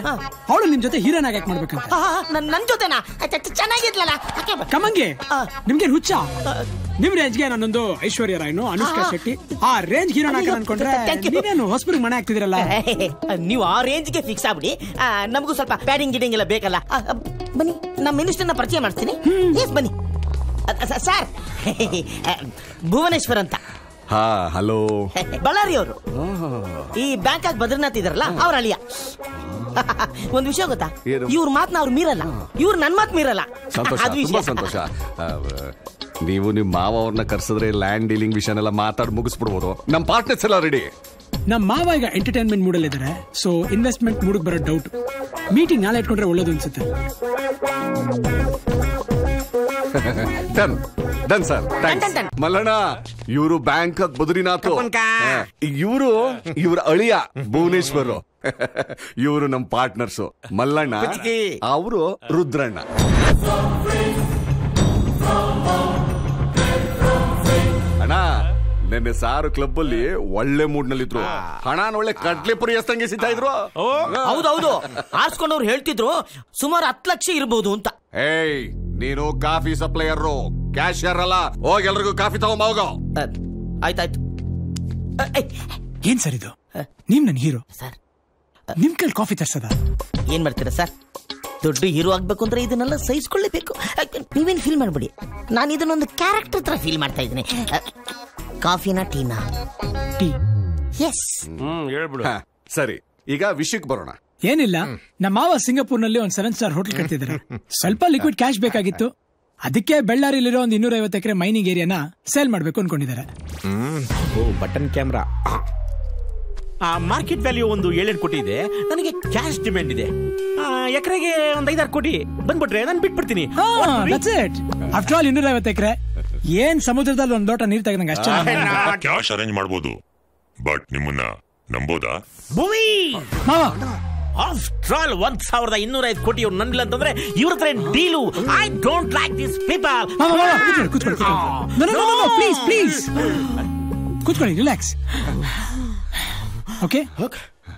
ಅವಳು ನಿಮ್ ಜೊತೆ ಹೀರೋನ್ ಆಗಿ ಆಕ್ಟ್ ಮಾಡ್ಬೇಕಂತ. ನನ್ ಜೊತೆನಾ? ಚೆನ್ನಾಗಿದ್ಲಲ್ಲ. ಕಮಂಗೆ, ನಿಮ್ಗೆ ಹುಚ್ಚ? ನಿಮ್ ರೇಂಜ್ಗೆ ನಾನೊಂದು ಐಶ್ವರ್ಯ ರಾಯ್ನು, ಅನುಷ್ಕಾ ಶೆಟ್ಟಿ ಆ ರೇಂಜ್ ಹೀರೋನ್ ಆಗಿ ಅನ್ಕೊಂಡ್ರೆ ನೀವೇನು ಹೊಸಬ್ರಿಗೆ ಮನೆ ಆಗ್ತಿದಿರಲ್ಲ. ನೀವು ಆ ರೇಂಜ್ಗೆ ಫಿಕ್ಸ್ ಆಗ್ಬಿಡಿ. ನಮಗೂ ಸ್ವಲ್ಪ ಪ್ಯಾಡಿಂಗ್ ಗಿಡಿಂಗ್ ಎಲ್ಲ ಬೇಕಲ್ಲ. ಬನ್ನಿ, ನಮ್ಮ ಮಿನಿಸ್ಟರ್ನ ಪರಿಚಯ ಮಾಡ್ತೀನಿ. ಬನ್ನಿ ಸರ್. ಭುವನೇಶ್ವರ್ ಅಂತ. ಹಾ, ಹಲೋ. ಬಳ್ಳಾರಿ ಅವರು. ಈ ಬ್ಯಾಂಕಾಕ್ ಬದ್ರಿನಾಥ್ ಇದಾರಲ್ಲ, ಅವ್ರ ಅಳಿಯ. ಒಂದ್ ವಿಷಯ ಗೊತ್ತಾ? ಇವ್ರ ಮಾತ್ನ ಅವ್ರು ಮೀರಲ್ಲ, ಇವ್ರು ನನ್ ಮಾತ್ ಮೀರಲ್ಲ. ಸಂತೋಷ, ತುಂಬಾ ಸಂತೋಷ. ನೀವು ನಿಮ್ ಮಾವ ಅವ್ರನ್ನ ಕರ್ಸಿದ್ರೆ ಲ್ಯಾಂಡ್ ಡೀಲಿಂಗ್ ವಿಷಯನೆಲ್ಲ ಮಾತಾಡಿ ಮುಗಿಸ್ಬಿಡ್ಬೋದು. ನಮ್ ಪಾರ್ಟ್ನರ್ಸ್ ಎಲ್ಲ ರೆಡಿ. ನಮ್ಮ ಮಾವ ಈಗ ಎಂಟರ್ಟೈನ್ಮೆಂಟ್ ಮೂಡಲ್ ಇದಾರೆ, ಸೊ ಇನ್ವೆಸ್ಟ್ಮೆಂಟ್ ಮೂಡಕ್ ಬರೋ ಡೌಟ್. ಮೀಟಿಂಗ್ ನಾಳೆ ಇಟ್ಕೊಂಡ್ರೆ ಒಳ್ಳೇದು ಅನ್ಸುತ್ತೆ. Done sir, thanks. ಮಲ್ಲಣ್ಣ, ಇವರು ಬ್ಯಾಂಕ್ ಬದ್ರಿನಾಥ್, ಇವ್ರ ಅಳಿಯ ಭುವನೇಶ್ವರ್, ಇವರು ನಮ್ ಪಾರ್ಟ್ನರ್ಸ್. ಮಲ್ಲಣ್ಣ, ಅವರು ರುದ್ರಣ್ಣ. ಅಣ್ಣ, ನಿನ್ನೆ ಸಾರು ಕ್ಲಬ್ ಅಲ್ಲಿ ಒಳ್ಳೆ ಮೂಡ್ ನಲ್ಲಿದ್ರು. ಹಣನ ಒಳ್ಳೆ ಕಡ್ಲೆಪುರಿ ಎಷ್ಟಂಗೆ ಸಿಗ್ತಾ ಇದ್ರು. ಹೌದೌದು, ಆರ್ಸ್ಕೊಂಡವ್ರು ಹೇಳ್ತಿದ್ರು ಸುಮಾರು 10 ಲಕ್ಷ ಇರಬಹುದು ಅಂತ. ಏಯ್, ನೀನು ಕಾಫಿ ಸಪ್ಲೈಯರ್, ಕ್ಯಾಶಿಯರ್ ಅಲ್ಲ. ಹೋಗಿ ಎಲ್ರಿಗೂ ಕಾಫಿ ತಗೊಂಬ ಹೋಗೋ. ಆಯ್ತಾಯ್ತು. ಏನ್ ಸರ್ ಇದು? ನೀವ್ ನನ್ ಹೀರೋ ಸರ್, ನಿಮ್ ಕೈಲಿ ಕಾಫಿ ತರ್ಸದ? ಏನ್ ಮಾಡ್ತೀರಾ ಸರ್? ದೊಡ್ಡ ಹೀರೋ ಆಗ್ಬೇಕು ಅಂದ್ರೆ ಇದನ್ನೆಲ್ಲ ಸಹಿಸ್ಕೊಳ್ಳೇಬೇಕು. ನೀವೇನ್ ಫೀಲ್ ಮಾಡ್ಬಿಡಿ, ನಾನು ಇದನ್ನೊಂದು ಕ್ಯಾರೆಕ್ಟರ್ ತರ ಫೀಲ್ ಮಾಡ್ತಾ ಇದ್ದೀನಿ. ಕಾಫಿನಾ ಟೀನಾ? ಟೀ. ಎಸ್. ಹೇಳ್ಬಿಡು. ಸರಿ, ಈಗ ವಿಷಯಕ್ಕೆ ಬರೋಣ. ಏನಿಲ್ಲ, ನಮ್ಮ ಮಾವ ಸಿಂಗಾಪುರ್ನಲ್ಲಿ ಒಂದು 7 ಸ್ಟಾರ್ ಹೋಟೆಲ್ ಕಟ್ತಿದ್ದಾರೆ. ಸ್ವಲ್ಪ ಲಿಕ್ವಿಡ್ ಕ್ಯಾಶ್ ಬೇಕಾಗಿತ್ತು, ಅದಕ್ಕೆ ಬೆಳ್ಳಾರಿಲಿರೋ ಒಂದು 250 ಎಕರೆ ಮೈನಿಂಗ್ ಏರಿಯಾನ ಸೇಲ್ ಮಾಡ್ಬೇಕು ಅನ್ಕೊಂಡಿದ್ದಾರೆ. Button camera. ಮಾರ್ಕೆಟ್ ವ್ಯಾಲ್ಯೂ ಒಂದು 7 ಕೋಟಿ ಇದೆ. ನನಗೆ ಕ್ಯಾಶ್ ಡಿಮ್ಯಾಂಡ್ ಇದೆ. ಎಕರೆಗೆ ಒಂದು 5-6 ಕೋಟಿ ಬಂದ್ಬಿಟ್ರೆ ನಾನು ಬಿಟ್ಬಿಡ್ತೀನಿ. ಆಫ್ಟರ್ ಆಲ್ 250 ಎಕರೆ ಏನ್ ಸಮುದ್ರದಲ್ಲಿ ಒಂದ್ ಲೋಟ ನೀರ್ ತೆಗೆದಂಗ ಅಷ್ಟೇ. ಕ್ಯಾಶ್ ಅರೇಂಜ್ ಮಾಡಬಹುದು, ಬಟ್ ನಿಮ್ಮನ್ನ ನಂಬೋದಾ? ಭೂಮಿ ಆಫ್ಟರ್ ಆಲ್ 1250 ಕೋಟಿ ಇವ್ರು ನಂದಿಲ್ಲ ಅಂತಂದ್ರೆ ಇವ್ರ ಹತ್ರ deal. I don't like this people. Please ಕೂತ್ಕೊಳ್ಳಿ, relax. Okay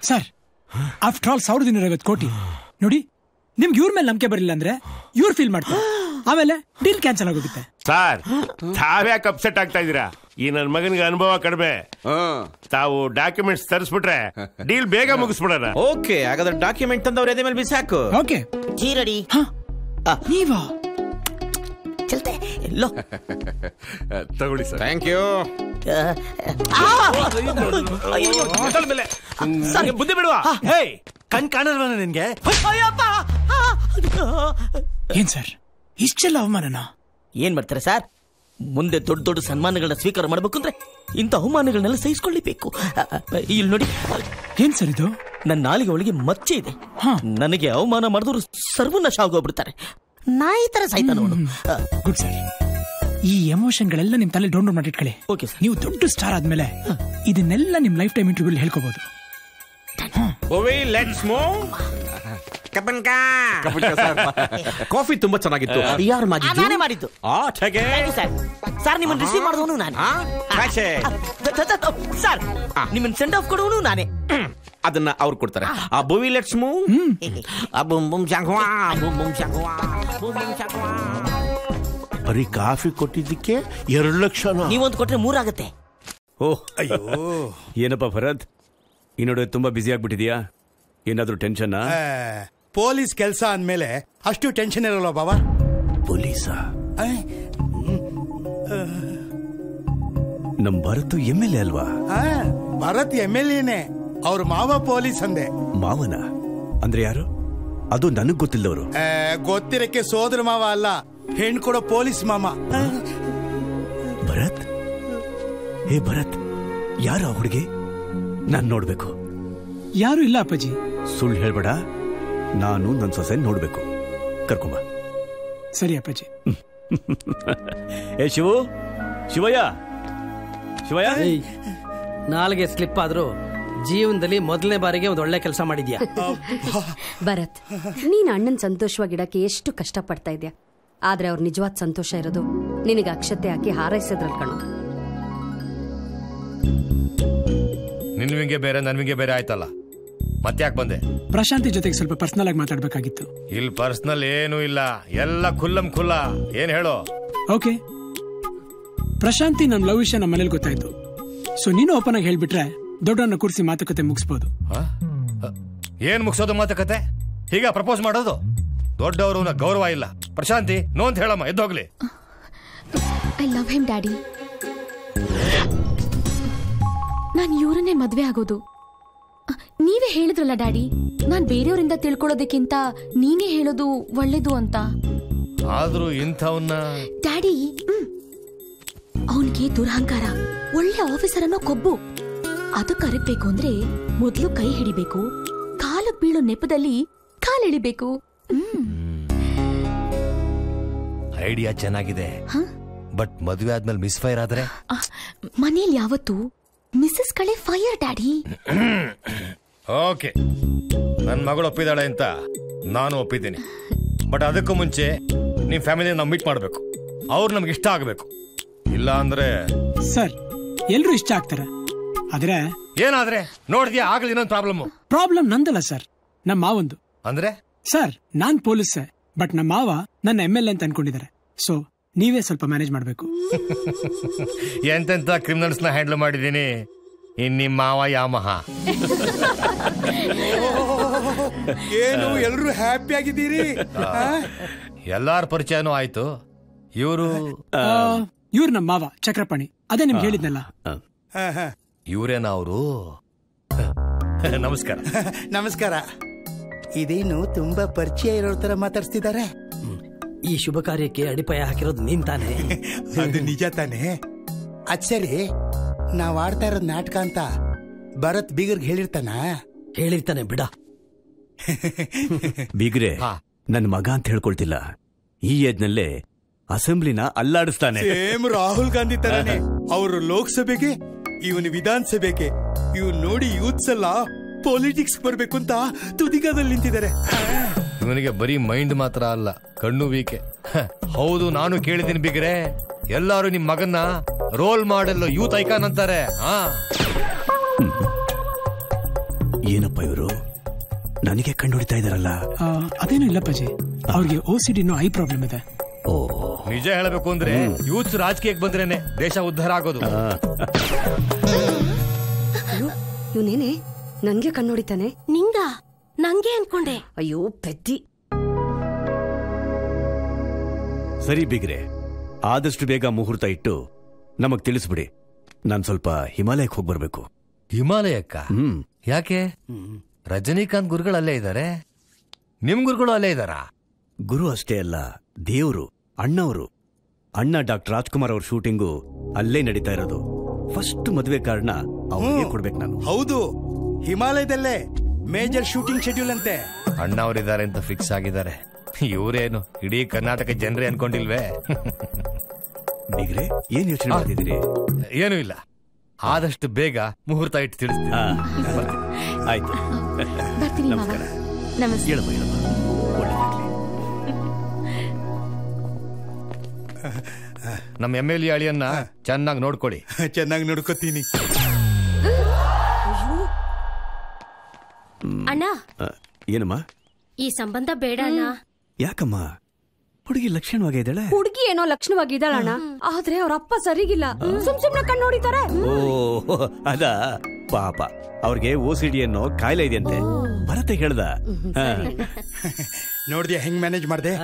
sir, after all 1250 ಕೋಟಿ ನೋಡಿ. ನಿಮ್ಗೆ ಇವ್ರ ಮೇಲೆ ನಂಬಿಕೆ ಬರಲಿಲ್ಲ ಅಂದ್ರೆ ಇವ್ರು ಫೀಲ್ ಮಾಡ್ತಾರೆ, ಆಮೇಲೆ ಡೀಲ್ ಕ್ಯಾನ್ಸಲ್ ಆಗೋಗುತ್ತೆ. ಸರ್, ತಾವ್ಯಾಕೆ ಅಪ್ಸೆಟ್ ಆಗ್ತಾ ಇದೀರಾ? ಈ ನನ್ನ ಮಗನಿಗೆ ಅನುಭವ ಕಡಿಮೆ. ತಾವು ಡಾಕ್ಯುಮೆಂಟ್ಸ್ ತರಿಸ್ಬಿಟ್ರೆ ಡೀಲ್ ಬೇಗ ಮುಗಿಸ್ಬಿಡೋಣ. ಓಕೆ, ಹಾಗಾದ್ರೆ ಡಾಕ್ಯುಮೆಂಟ್ ತಂದವ್ರ ಎದೆ ಮೇಲೆ ಬಿಸಾಕು. ಓಕೆ ಜಿ ರೆಡಿ. ನೀವಾ ಚಲ್ತೆ ಲೋ ತಗೊಳ್ಳಿ ಸರ್. Thank you. ಬುದ್ಧಿ ಬಿಡುವ. ಕಣ್ ಕಾಣಲ್ವ ನಿನ್ಗೆ? ಏನ್ ಸರ್ ಇಷ್ಟೆಲ್ಲ ಅವಮಾನನ? ಏನ್ ಮಾಡ್ತಾರೆ ಸರ್? ಮುಂದೆ ದೊಡ್ಡ ದೊಡ್ಡ ಸನ್ಮಾನಗಳನ್ನ ಸ್ವೀಕಾರ ಮಾಡ್ಬೇಕು ಅಂದ್ರೆ ಇಂಥ ಅವಮಾನಗಳನ್ನೆಲ್ಲ ಸಹಿಸ್ಕೊಳ್ಳಬೇಕು. ಇಲ್ಲಿ ನೋಡಿ, ಏನ್ ಸರ್ ಇದು? ನನ್ನ ನಾಲಿಗೆ ಒಳಗೆ ಮಚ್ಚೆ ಇದೆ. ನನಗೆ ಅವಮಾನ ಮಾಡಿದವರು ಸರ್ವನಾಶ ಆಗೋಗ್ಬಿಡ್ತಾರೆ. ನಾಯಿ ತರ ಸಾಯ್ತಾನ ಅವನು. ಗುಡ್ ಸರ್, ಈ ಎಮೋಷನ್ಗಳೆಲ್ಲ ನಿಮ್ ತಲೆ ಡೌನ್ಲೋಡ್ ಮಾಡಿಟ್ಕೊಳ್ಳಿ. Okay sir. ನೀವು ದೊಡ್ಡ ಸ್ಟಾರ್ ಆದ್ಮೇಲೆ ಇದನ್ನೆಲ್ಲ ನಿಮ್ ಲೈಫ್ ಟೈಮ್ ಇಂಟರ್ವ್ಯೂ ಹೇಳ್ಕೋಬಹುದು. ಕಾಫಿ ತುಂಬಾ ಚೆನ್ನಾಗಿತ್ತು. ಯಾರು ಮಾಡಿದ್ದು? ನಾನೇ ಮಾಡಿದ್ದು ಸರ್. ನಿಮ್ಮನ್ನ ರಿಸೀವ್ ಮಾಡಿದವನು ನಾನು. ಸರ್, ನಿಮ್ಮನ್ನ ಸೆಂಡ್ ಆಫ್ ಕೊಡುವನು ನಾನೇ. ಅದನ್ನ ಅವ್ರು ಕೊಡ್ತಾರೆ. ಆ ಭೂವಿ ಲೆಟ್ಸ್ ಮೂವ್. ಬರೀ ಕಾಫಿ ಕೊಟ್ಟಿದ್ದಕ್ಕೆ 2 ಲಕ್ಷ. ನೀವೊಂದು ಕೊಟ್ರೆ 3 ಆಗುತ್ತೆ. ಓಹ್ ಅಯ್ಯೋ, ಏನಪ್ಪ ಭರತ್, ಈ ನೋಡ ತುಂಬಾ ಬ್ಯುಸಿ ಆಗ್ಬಿಟ್ಟಿದ್ಯಾ? ಏನಾದ್ರೂ ಟೆನ್ಷನ್? ಪೊಲೀಸ್ ಕೆಲಸ ಅಂದ್ಮೇಲೆ ಅಷ್ಟು ಟೆನ್ಷನ್ ಇರಲ್ಲ ಬಾಬಾ. ಪೊಲೀಸ? ನಮ್ ಭರತ್ MLA ಅಲ್ವಾ? ಭರತ್ MLAನೇ. ಅವ್ರ ಮಾವ ಪೊಲೀಸ್ ಅಂದೆ. ಮಾವನ ಅಂದ್ರೆ ಯಾರು? ಅದು ನನಗ್ ಗೊತ್ತಿಲ್ಲದವರು. ಗೊತ್ತಿರಕ್ಕೆ ಸೋದರ ಮಾವ ಅಲ್ಲ, ಹೆಣ್ ಕೊಡೋ ಪೊಲೀಸ್ ಮಾಮ. ಭರತ್, ಹೇ ಭರತ್, ಯಾರು ಆ ಹುಡುಗಿ? ನಾನ್ ನೋಡ್ಬೇಕು. ಯಾರು ಇಲ್ಲ ಅಪ್ಪಾಜಿ. ಸುಳ್ಳು ಹೇಳ್ಬೇಡ, ನಾನು ನನ್ನ ಸೊಸೆ ನೋಡ್ಬೇಕು. ಕರ್ಕೊಂಬ. ಸರಿ ಅಪ್ಪಾಜಿ. ಏ ಶಿವು, ಶಿವಯ್ಯ, ಶಿವಯ್ಯ. ನಾಲ್ಗೆ ಸ್ಲಿಪ್ ಆದ್ರೂ ಜೀವನದಲ್ಲಿ ಮೊದಲನೇ ಬಾರಿಗೆ ಒಂದು ಒಳ್ಳೆ ಕೆಲಸ ಮಾಡಿದ್ಯಾ. ಭರತ್, ನೀನ್ ಅಣ್ಣನ್ ಸಂತೋಷವಾಗಿಡಕ್ಕೆ ಎಷ್ಟು ಕಷ್ಟ ಪಡ್ತಾ ಇದ್ಯಾ, ಆದ್ರೆ ಅವ್ರ ನಿಜವಾದ ಸಂತೋಷ ಇರೋದು ನಿನಗೆ ಅಕ್ಷತೆ ಹಾಕಿ ಹಾರೈಸೋದ್ರಲ್ಲಿ ಕಣೋ. ನಿನ್ವಿಂಗೆ ಬೇರೆ ನನ್ವಿಂಗೆ ಬೇರೆ ಆಯ್ತಲ್ಲ, ಮತ್ತ್ಯಾಕ್ ಬಂದೆ? ಪ್ರಶಾಂತಿ ಜೊತೆಗೆ ಸ್ವಲ್ಪ ಪರ್ಸನಲ್ ಆಗಿ ಮಾತಾಡ್ಬೇಕಾಗಿತ್ತು. ಇಲ್ಲಿ ಪರ್ಸನಲ್ ಏನೂ ಇಲ್ಲ, ಎಲ್ಲ ಖುಲ್ಲಂ ಖುಲ್ಲ. ಏನ್ ಹೇಳೋ? ಓಕೆ, ಪ್ರಶಾಂತಿ ನಮ್ ಲವ್ ವಿಷಯ ನಮ್ಮ ಮನೇಲಿ ಗೊತ್ತಾಯ್ತು. ಸೊ ನೀನು ಓಪನ್ ಆಗಿ ಹೇಳ್ಬಿಟ್ರೆ ದೊಡ್ಡವನ್ನ ಕೂರಿಸಿ ಮಾತುಕತೆ ಮುಗಿಸ್ಬೋದು. ಏನ್ ಮುಗಿಸೋದು ಮಾತುಕತೆ? ಹೀಗ ಪ್ರಪೋಸ್ ಮಾಡೋದು? ದೊಡ್ಡವರು ಗೌರವ ಇಲ್ಲ. ಪ್ರಶಾಂತಿ ನೋ ಅಂತ ಹೇಳಮ್ಮ, ಎದ್ದೋಗ್ಲಿ. I love him daddy. ನಾನು ಇವ್ರನ್ನೇ ಮದ್ವೆ ಆಗೋದು. ನೀವೇ ಹೇಳಿದ್ರಲ್ಲ ಡ್ಯಾಡಿ, ನಾನ್ ಬೇರೆಯವರಿಂದ ತಿಳ್ಕೊಳ್ಳೋದಕ್ಕಿಂತ ನೀನೇ ಹೇಳೋದು ಒಳ್ಳೇದು ಅಂತ. ಆದ್ರೂ ಇಂಥವನ್ನ ಡ್ಯಾಡಿ, ಅವನಿಗೆ ದುರಹಂಕಾರ, ಒಳ್ಳೆ ಆಫೀಸರ್ ಅನ್ನೋ ಕೊಬ್ಬು. ಅದು ಕರಗ್ಬೇಕು ಅಂದ್ರೆ ಮೊದ್ಲು ಕೈ ಹಿಡಿಬೇಕು, ಕಾಲ ಬೀಳೋ ನೆಪದಲ್ಲಿ ಕಾಲೆಳಿಬೇಕು. ಐಡಿಯಾ ಚೆನ್ನಾಗಿದೆ, ಬಟ್ ಮದುವೆ ಆದ್ಮೇಲೆ ಮಿಸ್ ಫೈರ್ ಆದ್ರೆ? ಮನೇಲಿ ಯಾವತ್ತು ಮಿಸಸ್ ಕಳೆ ಫೈರ್ ಡ್ಯಾಡಿ. ಓಕೆ, ನನ್ ಮಗಳು ಒಪ್ಪಿದಾಳೆ ಅಂತ ನಾನು ಒಪ್ಪಿದ್ದೀನಿ. ಬಟ್ ಅದಕ್ಕೂ ಮುಂಚೆ ನಿಮ್ ಫ್ಯಾಮಿಲಿ ನಾವು ಮೀಟ್ ಮಾಡ್ಬೇಕು. ಅವ್ರು ನಮ್ಗೆ ಇಷ್ಟ ಆಗ್ಬೇಕು. ಇಲ್ಲ ಅಂದ್ರೆ ಸರ್ ಎಲ್ರು ಇಷ್ಟ ಆಗ್ತಾರೆ. ಆದ್ರೆ ಏನಾದ್ರೆ ನೋಡಿದ್ಯಾ, ಆಗ್ಲಿ ಇನ್ನೊಂದು ಪ್ರಾಬ್ಲಮ್ ನಂದಲ್ಲ ಸರ್, ನಮ್ಮ ಮಾವಂದು. ಅಂದ್ರೆ ಸರ್, ನಾನ್ ಪೊಲೀಸ್, ಬಟ್ ನಮ್ಮ ಮಾವ ನನ್ನ MLA ಅಂತ ಅನ್ಕೊಂಡಿದ್ದಾರೆ. ಸೊ ನೀವೇ ಸ್ವಲ್ಪ ಮ್ಯಾನೇಜ್ ಮಾಡ್ಬೇಕು. ಎಂತೆಂತ ಕ್ರಿಮಿನಲ್ಸ್ ನ ಹ್ಯಾಂಡಲ್ ಮಾಡಿದೀನಿ. ನಿಮ್ಮ ಮಾವ ಯಾಮಹ. ಏನು ಎಲ್ರು ಹ್ಯಾಪಿ ಆಗಿದ್ದೀರಿ? ಎಲ್ಲಾರ ಪರಿಚಯನೂ ಆಯ್ತು. ಇವರು ಇವ್ರು ನಮ್ಮ ಮಾವ ಚಕ್ರಪಾಣಿ, ಅದೇ ನಿಮ್ಗೆ ಹೇಳಿದ್ನಲ್ಲ. ಇವ್ರೇನ ಅವರು? ನಮಸ್ಕಾರ. ನಮಸ್ಕಾರ. ಇದೇನು ತುಂಬಾ ಪರಿಚಯ ಇರೋ ತರ ಮಾತಾಡ್ತಿದ್ದಾರೆ. ಈ ಶುಭ ಕಾರ್ಯಕ್ಕೆ ಅಡಿಪಾಯ ಹಾಕಿರೋದು ನೀನ್ ತಾನೆ? ಅದು ನಿಜ ತಾನೆ. ಅದ್ ಸರಿ, ನಾವ್ ಆಡ್ತಾ ಇರೋದ್ ನಾಟಕ ಅಂತ ಭರತ್ ಬೀಗರ್ಗೆ ಹೇಳಿರ್ತಾನ? ಹೇಳಿರ್ತಾನೆ ಬಿಡ. ಬೀಗ್ರೆ ನನ್ ಮಗ ಅಂತ ಹೇಳ್ಕೊಳ್ತಿಲ್ಲ, ಈ ಏಜ್ನಲ್ಲೇ ಅಸೆಂಬ್ಲಿನ ಅಲ್ಲಾಡಿಸ್ತಾನೆ. ಸೇಮ್ ರಾಹುಲ್ ಗಾಂಧಿ ತರಾನೆ. ಅವರು ಲೋಕಸಭೆಗೆ, ಇವನು ವಿಧಾನಸಭೆಗೆ. ಇವ್ನು ನೋಡಿ ಯೂತ್ಸ್ ಎಲ್ಲ ಪೊಲಿಟಿಕ್ಸ್ ಬರ್ಬೇಕು ಅಂತ ತುದಿಗಾದಲ್ಲಿ ನಿಂತಿದ್ದಾರೆ. ಇವನಿಗೆ ಬರೀ ಮೈಂಡ್ ಮಾತ್ರ ಅಲ್ಲ, ಕಣ್ಣು ವೀಕೆ. ಹೌದು, ನಾನು ಕೇಳಿದ್ದೀನಿ ಬಿಗ್ರೆ, ಎಲ್ಲಾರು ನಿಮ್ ಮಗನ್ನ ರೋಲ್ ಮಾಡೆಲ್, ಯೂತ್ ಐಕಾನ್ ಅಂತಾರೆ. ಏನಪ್ಪ ಇವರು ನನಗೆ ಕಂಡು ಹೊಡಿತಾ ಇದಾರಲ್ಲ? ಅದೇನು ಇಲ್ಲಪ್ಪಾಜಿ, ಅವ್ರಿಗೆ OCD ಐ ಪ್ರಾಬ್ಲಮ್ ಇದೆ. ನಿಜ ಹೇಳಬೇಕು ಅಂದ್ರೆ ಯೂತ್ ರಾಜಕೀಯಕ್ಕೆ ಬಂದ್ರೇನೆ ದೇಶ ಉದ್ಧಾರ ಆಗೋದು. ಇವನೇನೆ ನನ್ಗೆ ಕಣ್ಣೊಡಿತಾನೆ? ನಿಂಗ ನಂಗೆ ಅನ್ಕೊಂಡೆ. ಅಯ್ಯೋ ಪೆದ್ದಿ. ಸರಿ ಬಿಗ್ರೆ, ಆದಷ್ಟು ಬೇಗ ಮುಹೂರ್ತ ಇಟ್ಟು ನಮಗ್ ತಿಳಿಸ್ಬಿಡಿ. ನಾನ್ ಸ್ವಲ್ಪ ಹಿಮಾಲಯಕ್ಕೆ ಹೋಗಿ ಬರ್ಬೇಕು. ಹಿಮಾಲಯಕ್ಕ? ಯಾಕೆ? ರಜನಿಕಾಂತ್ ಗುರುಗಳು ಅಲ್ಲೇ ಇದ್ದಾರೆ, ನಿಮ್ ಗುರುಗಳು ಅಲ್ಲೇ ಇದ್ದಾರಾ? ಗುರು ಅಷ್ಟೇ ಅಲ್ಲ, ದೇವ್ರು, ಅಣ್ಣವರು. ಅಣ್ಣ ಡಾಕ್ಟರ್ ರಾಜ್ಕುಮಾರ್ ಅವ್ರ ಶೂಟಿಂಗು ಅಲ್ಲೇ ನಡೀತಾ ಇರೋದು. ಫಸ್ಟ್ ಮದುವೆ ಕಾರಣ ಅವ್ರಿಗೆ ಕೊಡ್ಬೇಕು ನಾನು. ಹೌದು, ಹಿಮಾಲಯದಲ್ಲೇ ಮೇಜರ್ ಶೂಟಿಂಗ್ ಶೆಡ್ಯೂಲ್ ಅಂತೆ. ಅಣ್ಣ ಅವರಿದ್ದಾರೆ ಅಂತ ಫಿಕ್ಸ್ ಆಗಿದ್ದಾರೆ. ಇವರೇನು ಇಡೀ ಕರ್ನಾಟಕ ಜನರೇ ಅನ್ಕೊಂಡಿಲ್ವೇ? ಬಿಗ್ರೆ, ಏನ್ ಯೋಚನೆ ಮಾಡ್ತಿದ್ದೀರಿ? ಏನೂ ಇಲ್ಲ, ಆದಷ್ಟು ಬೇಗ ಮುಹೂರ್ತ ಇಟ್ಟು ತಿಳಿಸ್ತೀನಿ. ಆಯ್ತು, ನಮಸ್ಕಾರ. ಹೇಳಮ್ಮ ಹೇಳಮ್ಮ, ಒಳ್ಳೆದಾಗ್ಲಿ. ನಮ್ಮ MLA ಅಳಿಯನ್ನ ಚೆನ್ನಾಗಿ ನೋಡ್ಕೊಡಿ. ಚೆನ್ನಾಗಿ ನೋಡ್ಕೋತೀನಿ. ಅಣ್ಣ, ಏನಮ್ಮ? ಈ ಸಂಬಂಧ ಬೇಡ ಅಣ್ಣ. ಯಾಕಮ್ಮ? ಹುಡುಗಿ ಲಕ್ಷಣವಾಗಿ ಇದ್ದಾಳೆ. ಹುಡುಗಿ ಏನೋ ಲಕ್ಷಣವಾಗಿದ್ದಾಳಣ್ಣ, ಆದ್ರೆ ಅವ್ರ ಅಪ್ಪ ಸರಿಗಿಲ್ಲ. ಸುಮ್ನೆ ಕಣ್ಣು ನೋಡಿತಾರೆ. ಓ, ಅದ ಪಾಪ, ಅವ್ರಿಗೆ OCD ಅನ್ನೋ ಕಾಯಿಲೆ ಇದೆಯಂತೆ. ಭರತೆ ಹೇಳ್ದ. ನೋಡ್ದ್ಯಾ ಹೆಂಗ್ ಮ್ಯಾನೇಜ್ ಮಾಡ್ದೆ?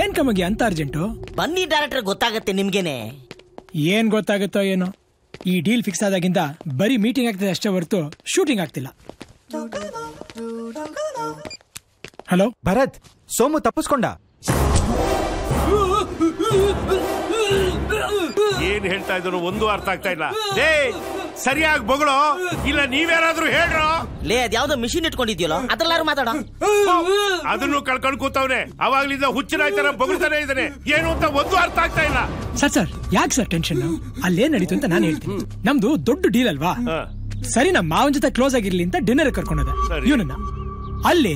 ಏನ್ ಕಮಗೆ ಅಂತ ಅರ್ಜೆಂಟು? ಬನ್ನಿ ಡೈರೆಕ್ಟರ್, ಗೊತ್ತಾಗತ್ತೆ ನಿಮ್ಗೇನೆ. ಏನ್ ಗೊತ್ತಾಗುತ್ತೋ ಏನೋ, ಈ ಡೀಲ್ ಫಿಕ್ಸ್ ಆದಾಗಿಂದ ಬರೀ ಮೀಟಿಂಗ್ ಆಗ್ತಿದೆ ಅಷ್ಟೇ ಹೊರತು ಶೂಟಿಂಗ್ ಆಗ್ತಿಲ್ಲ. ಹಲೋ ಭರತ್, ಸೋಮು ತಪ್ಪಿಸ್ಕೊಂಡ. ಏನ್ ಹೇಳ್ತಾ ಇದ್ರು ಒಂದು ಅರ್ಥ ಆಗ್ತಾ ಇಲ್ಲ. ಸರಿಯಾಗಿ ಬೊಗಳು, ಇಲ್ಲ ನೀವ್ಯಾರಾದ್ರೂ ಹೇಳ್ರೋ. ಲೇ, ಅದ್ಯಾವ್ದೋ ಮಿಷಿನ್ ಇಟ್ಕೊಂಡಿದ್ಯಲ್ಲ, ಅದ್ರಲ್ಲಾರು ಮಾತಾಡ. ಅದನ್ನು ಕಳ್ಕೊಂಡು ಕೂತವ್ರೆ, ಅವಾಗ್ಲಿಂದ ಹುಚ್ಚನಾಯ್ತಾರ ಬೊಗಳ್ತಾನೆ ಇದ್ದಾನೆ. ಏನು ಅಂತ ಒಂದು ಅರ್ಥ ಆಗ್ತಾ ಇಲ್ಲ. ಸರ್ ಯಾಕೆ ಸರ್ ಟೆನ್ಷನ್? ಅಲ್ಲೇನ್ ನಡೀತು ಅಂತ ನಾನು ಹೇಳ್ತೀನಿ. ನಮ್ದು ದೊಡ್ಡ ಡೀಲ್ ಅಲ್ವಾ? ಸರಿ, ನಮ್ಮ ಮಾವನ್ ಜೊತೆ ಕ್ಲೋಸ್ ಆಗಿರ್ಲಿ ಅಂತ ಡಿನ್ನರ್ ಕರ್ಕೊಂಡದ ಇವನನ್ನ. ಅಲ್ಲಿ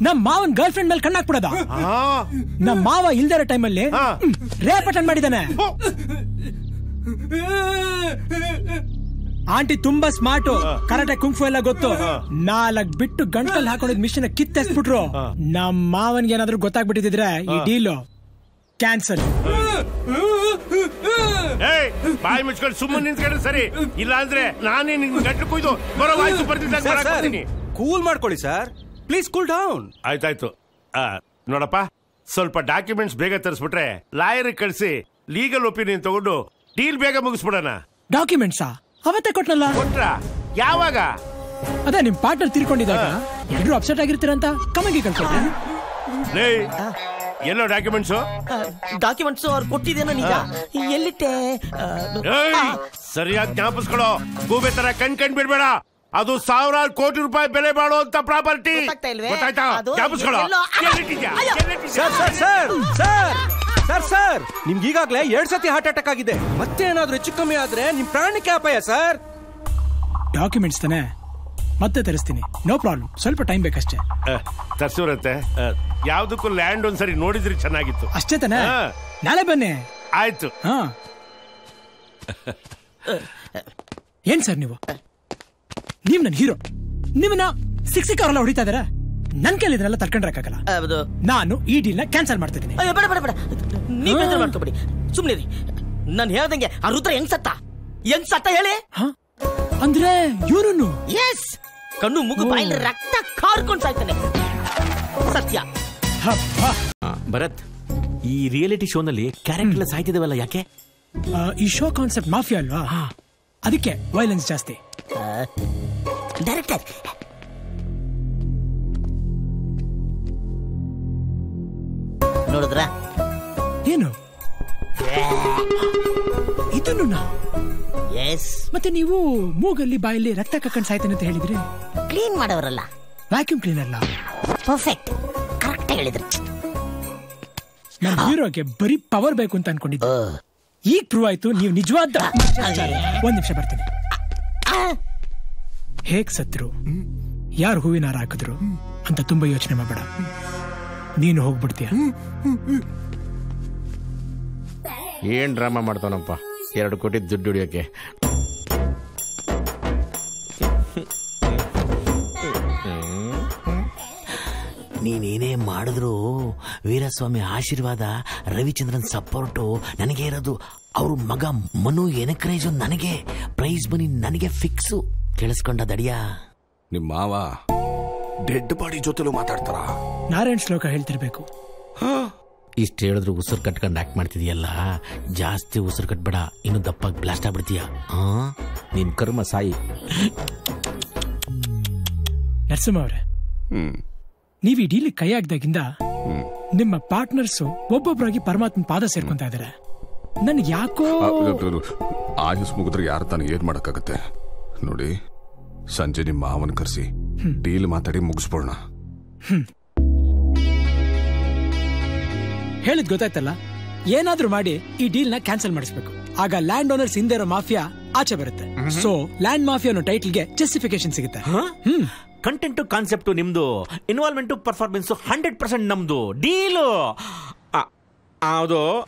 ನಮ್ ಮಾವನ್ ಗರ್ಲ್ ಫ್ರೆಂಡ್ ಮೇಲೆ ಕಣ್ಣಾಕ್ಬಿಡದ. ನಮ್ ಮಾವ ಇಲ್ದಿರೋ ಟೈಮಲ್ಲಿ ರೇಪ್ ಅಟೆಂಡ್ ಮಾಡಿದಾನೆ. ಆಂಟಿ ತುಂಬಾ ಸ್ಮಾರ್ಟ್, ಕರಾಟೆ ಕುಂಫು ಎಲ್ಲ ಗೊತ್ತು. 4 ಬಿಟ್ಟು ಗಂಟಲ್ ಹಾಕೊಂಡಿದ್ ಮಿಷನ್ ಕಿತ್ತೆಸ್ಬಿಟ್ರು. ನಮ್ ಮಾವನ್ಗೆ ಏನಾದ್ರು ಗೊತ್ತಾಗ್ಬಿಟ್ಟಿದ್ರೆ ಈ ಡೀಲ್ ಕ್ಯಾನ್ಸಲ್. ಬಾಯಿ ಮುಚ್ಕೊಂಡು ಸುಮ್ಮನೆ ನಿಂತ್ಕೊಂಡ್ರೆ ಸರಿ, ಇಲ್ಲ ಅಂದ್ರೆ ನಾನೇ ನಿನ್ ಗಂಟು ಕುಯ್ದು ಬರೋ ವಾಯ್ಸು ಬರ್ತಿದ್ದೀನಿ. ಕೂಲ್ ಮಾಡ್ಕೊಳ್ಳಿ ಸರ್, ಪ್ಲೀಸ್ ಕೂಲ್ ಡೌನ್. ಆಯ್ತಾಯ್ತು. ನೋಡಪ್ಪ, ಸ್ವಲ್ಪ ಡಾಕ್ಯುಮೆಂಟ್ಸ್ ಬೇಗ ತರಿಸ್ಬಿಟ್ರೆ ಲಾಯರ್ ಕಳಿಸಿ ಲೀಗಲ್ ಒಪಿನಿಯನ್ ತಗೊಂಡು ಡೀಲ್ ಬೇಗ ಮುಗಿಸ್ಬಿಡೋಣ. ಡಾಕ್ಯುಮೆಂಟ್ಸಾ ಅವತ್ತೇ ಕೊಟ್ನಲ್ಲ. ಕೊಟ್ರ? ಯಾವಾಗ? ಅದೇ ನಿಮ್ ಪಾರ್ಟ್ನರ್ ತೀರ್ಕೊಂಡಿದ್ದಾಗ ಎಲ್ರು ಅಪ್ಸೆಟ್ ಆಗಿರ್ತೀರಂತ ಕಮಗೆ ಕಳ್ಕೊಳ್ತೀನಿ. ಎಲ್ಲೋ ಡಾಕ್ಯುಮೆಂಟ್ಸು? ಡಾಕ್ಯುಮೆಂಟ್ಸ್ ಅವ್ರು ಕೊಟ್ಟಿದ್ದೇನೋ, ನಿಜ ಎಲ್ಲಿಟ್ಟೆ? ಸರಿಯಾಗಿ ಜ್ಞಾಪಿಸ್ಕೊಳ್ಳೋ, ಗೂಬೆ ತರ ಕಣ್ ಬಿಡ್ಬೇಡ. ಅದು ಸಾವಿರಾರು ಕೋಟಿ ರೂಪಾಯಿ ಬೆಲೆ ಬಾಳುವಂತ ಪ್ರಾಪರ್ಟಿ, ಗೊತ್ತಾಯ್ತಾ? ಜ್ಞಾಪಿಸ್ಕೊಳ್ಳೋ. ಸರ್ ನಿಮ್ಗೆ ಈಗಾಗಲೇ 2 ಸತಿ ಹಾರ್ಟ್ ಅಟ್ಯಾಕ್ ಆಗಿದೆ. ಮತ್ತೆ ಏನಾದ್ರೂ ಹೆಚ್ಚು ಕಮ್ಮಿ ಆದ್ರೆ ನಿಮ್ ಪ್ರಾಣಕ್ಕೆ ಅಪಾಯ ಸರ್. ಡಾಕ್ಯುಮೆಂಟ್ಸ್ ತಾನೆ, ಮತ್ತೆ ತರಿಸ್ತೀನಿ, ನೋ ಪ್ರಾಬ್ಲಮ್. ಸ್ವಲ್ಪ ಟೈಮ್ ಬೇಕಷ್ಟೇ. ತರ್ಸಿವ್ರಂತೆ. ಯಾವ್ದಕ್ಕೂ ಲ್ಯಾಂಡ್ ಒಂದ್ಸರಿ ನೋಡಿದ್ರಿ ಚೆನ್ನಾಗಿತ್ತು. ಅಷ್ಟೇ ತಾನೆ, ನಾಳೆ ಬನ್ನಿ. ಆಯ್ತು. ಏನ್ ಸರ್ ನೀವು ನನ್ ಹೀರೋ, ನಿಮ್ಮನ್ನ ಸಿಕ್ಕಾವರೆಲ್ಲ ಹೊಡಿತಾ ಇದಾರೆ. ನನ್ ಕೈಲಿ ಇದನ್ನೆಲ್ಲ ತಡ್ಕೊಂಡ್ರಕ್ಕಾಗಲ್ಲ. ನಾನು ಈ ಡೀಲ್ ನ ಕ್ಯಾನ್ಸಲ್ ಮಾಡ್ತಿದ್ದೀನಿ. ಬೇಡ, ನೀವ್ ಮಾಡ್ಕೊಬೇಡಿ. ಸುಮ್ನಿರಿ. ನಾನು ಹೇಳ್ದಂಗೆ ಆ ರುದ್ರ ಹೆಂಗ್ ಸತ್ತ ಹೇಳಿ. ಅಂದ್ರೆ ಇವ್ರನ್ನು ಎಸ್, ಕಣ್ಣು ಮುಗು ಬಾಯಲ್ಲಿ ರಕ್ತ ಕಾರ್ಕೊಂಡ್ ಸಾಯ್ತಾನೆ. ಸತ್ಯ. ಭರತ್, ಈ ರಿಯಾಲಿಟಿ ಶೋನಲ್ಲಿ ಕ್ಯಾರೆಕ್ಟರ್ ಎಲ್ಲ ಸಾಯ್ತಿದಾವಲ್ಲ, ಯಾಕೆ? ಈ ಶೋ ಕಾನ್ಸೆಪ್ಟ್ ಮಾಫಿಯಾ ಅಲ್ವಾ, ಅದಕ್ಕೆ ವೈಲೆನ್ಸ್ ಜಾಸ್ತಿ. ಡೈರೆಕ್ಟರ್, ನೋಡಿದ್ರ ಏನು ಇದನ್ನು? ಎಸ್. ಮತ್ತೆ ನೀವು ಮೂಗಲ್ಲಿ ಬಾಯಲ್ಲಿ ರಕ್ತ ಕಕ್ಕಂಡ್ ಸಾಯ್ತಾನೆ ಅಂತ ಹೇಳಿದ್ರಿ. ಕ್ಲೀನ್ ಮಾಡೋರಲ್ಲ, ವ್ಯಾಕ್ಯೂಮ್ ಕ್ಲೀನರ್ ಅಲ್ಲ. ಪರ್ಫೆಕ್ಟ್, ಕರೆಕ್ಟ್ ಹೇಳಿದ್ರಿ. ನನ್ನ ಹೀರೋಗೆ ಬರೀ ಪವರ್ ಬೇಕು ಅಂತ ಅನ್ಕೊಂಡಿದ್ದೆ. ಈಗ ಪ್ರೂವ್ ಆಯ್ತು ನೀವು ನಿಜವಾದ. ಒಂದ್ ನಿಮಿಷ ಬರ್ತೀನಿ. ಹೇಗ್ ಸತ್ರು, ಯಾರು ಹೂವಿನ ಹಾರ ಹಾಕಿದ್ರು ಅಂತ ತುಂಬಾ ಯೋಚನೆ ಮಾಡಬೇಡ. ನೀನು ಹೋಗ್ಬಿಡ್ತೀಯ. ಏನ್ ಡ್ರಾಮಾ ಮಾಡ್ತಾನಪ್ಪ, 2 ಕೋಟಿ ದುಡ್ಡು ಹಿಡಿಯೋಕೆ. ನೀನೇನೇ ಮಾಡಿದ್ರು ವೀರಸ್ವಾಮಿ ಆಶೀರ್ವಾದ, ರವಿಚಂದ್ರನ್ ಸಪೋರ್ಟು ನನಗೆ ಇರೋದು. ಅವ್ರ ಮಗ ಮನು ಎನ್ಕರೇಜ್ ನನಗೆ, ಪ್ರೈಸ್ ಮನಿ ನನಗೆ ಫಿಕ್ಸು. ಕೇಳಿಸ್ಕೊಂಡ ದಡಿಯ? ನಿಮ್ಮ ಮಾವ ಡೆಡ್ ಬಾಡಿ ಜೊತೆಲೂ ಮಾತಾಡ್ತಾರ. ನಾರಾಯಣ್ ಶ್ಲೋಕ ಹೇಳ್ತಿರ್ಬೇಕು. ಇಷ್ಟು ಹೇಳಿದ್ರು ಉಸಿರು ಕಟ್ಕೊಂಡು ಆಕ್ಟ್ ಮಾಡ್ತಿದೀಯಲ್ಲ, ಜಾಸ್ತಿ ಉಸಿರು ಕಟ್ಬೇಡ, ಇನ್ನು ದಪ್ಪಾಗಿ ಬ್ಲಾಸ್ಟ್ ಆಗ್ಬಿಡ್ತೀಯ. ನಿನ್ ಕರ್ಮ ಸಾಯಿ. ನರಸಿಂಹ ಅವ್ರೆ, ನೀವ್ ಈ ಡೀಲಿ ಕೈ ಹಾಕ್ದಾಗಿಂದ ನಿಮ್ಮ ಪಾರ್ಟ್ನರ್ಸ್ ಒಬ್ಬೊಬ್ಬರಾಗಿ ಪರಮಾತ್ಮ ಪಾದ ಸೇರ್ಕೊಂತ ಇದಾರೆ. ನನ್ಗೆ ಯಾಕೋ ಆಯುಸ್ ಮುಗಿದ್ರೆ ಯಾರು ತಾನು ಏನ್ ಮಾಡಕ್ಕಾಗತ್ತೆ ನೋಡಿ. ಸಂಜೆ ನಿಮ್ಮ ಮಾವನ್ ಕರೆಸಿ ಡೀಲ್ ಮಾತಾಡಿ ಮುಗಿಸ್ಬೋಣ. ಹೇಳಿದ್ ಗೊತ್ತಾಯ್ತಲ್ಲ, ಏನಾದ್ರೂ ಮಾಡಿ ಈ ಡೀಲ್ ನ ಕ್ಯಾನ್ಸಲ್ ಮಾಡಿಸ್ಬೇಕು. ಆಗ ಲ್ಯಾಂಡ್ ಓನರ್ಸ್ ಹಿಂದೆ ಇರೋ ಮಾಫಿಯಾ ಆಚೆ ಬರುತ್ತೆ. ಸೊ ಲ್ಯಾಂಡ್ ಮಾಫಿಯಾ ಅನ್ನೋ ಟೈಟಲ್ಗೆ ಜಸ್ಟಿಫಿಕೇಶನ್ ಸಿಗುತ್ತೆ. ಕಂಟೆಂಟ್ ಕಾನ್ಸೆಪ್ಟ್ ನಿಮ್ದು, ಇನ್ವಾಲ್ವ್ಮೆಂಟ್ ಪರ್ಫಾರ್ಮೆನ್ಸ್ 100% ನಮ್ದು. ಡೀಲು ಅದು